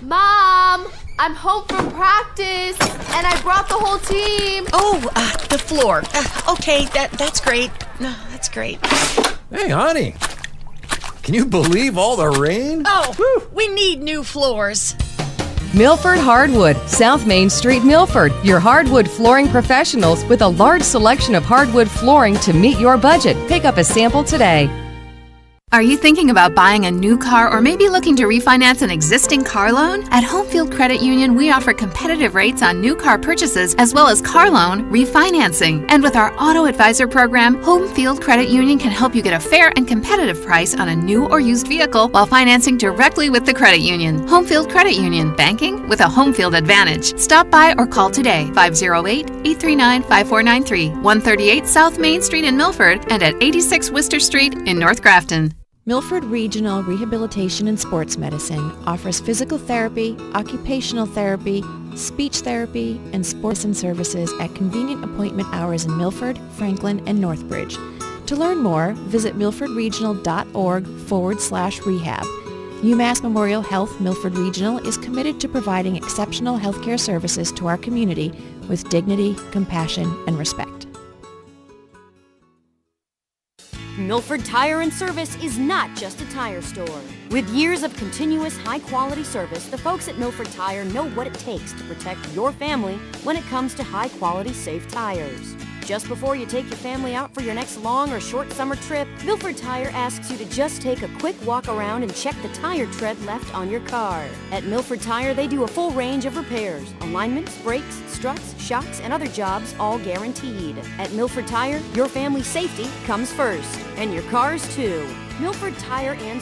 Mom, I'm home from practice, and I brought the whole team. Oh, the floor. Okay, that's great. No, that's great. Hey, honey. Can you believe all the rain? Oh, we need new floors. Milford Hardwood, South Main Street, Milford. Your hardwood flooring professionals with a large selection of hardwood flooring to meet your budget. Pick up a sample today. Are you thinking about buying a new car or maybe looking to refinance an existing car loan? At Homefield Credit Union, we offer competitive rates on new car purchases as well as car loan refinancing. And with our Auto Advisor program, Homefield Credit Union can help you get a fair and competitive price on a new or used vehicle while financing directly with the credit union. Homefield Credit Union, banking with a Homefield advantage. Stop by or call today, 508-839-5493, 138 South Main Street in Milford and at 86 Worcester Street in North Grafton. Milford Regional Rehabilitation and Sports Medicine offers physical therapy, occupational therapy, speech therapy, and sports and services at convenient appointment hours in Milford, Franklin, and Northbridge. To learn more, visit milfordregional.org/rehab. UMass Memorial Health Milford Regional is committed to providing exceptional healthcare services to our community with dignity, compassion, and respect. Milford Tire and Service is not just a tire store. With years of continuous high-quality service, the folks at Milford Tire know what it takes to protect your family when it comes to high-quality, safe tires. Just before you take your family out for your next long or short summer trip, Milford Tire asks you to just take a quick walk around and check the tire tread left on your car. At Milford Tire, they do a full range of repairs, alignments, brakes, struts, shocks, and other jobs, all guaranteed. At Milford Tire, your family's safety comes first, and your cars too. Milford Tire and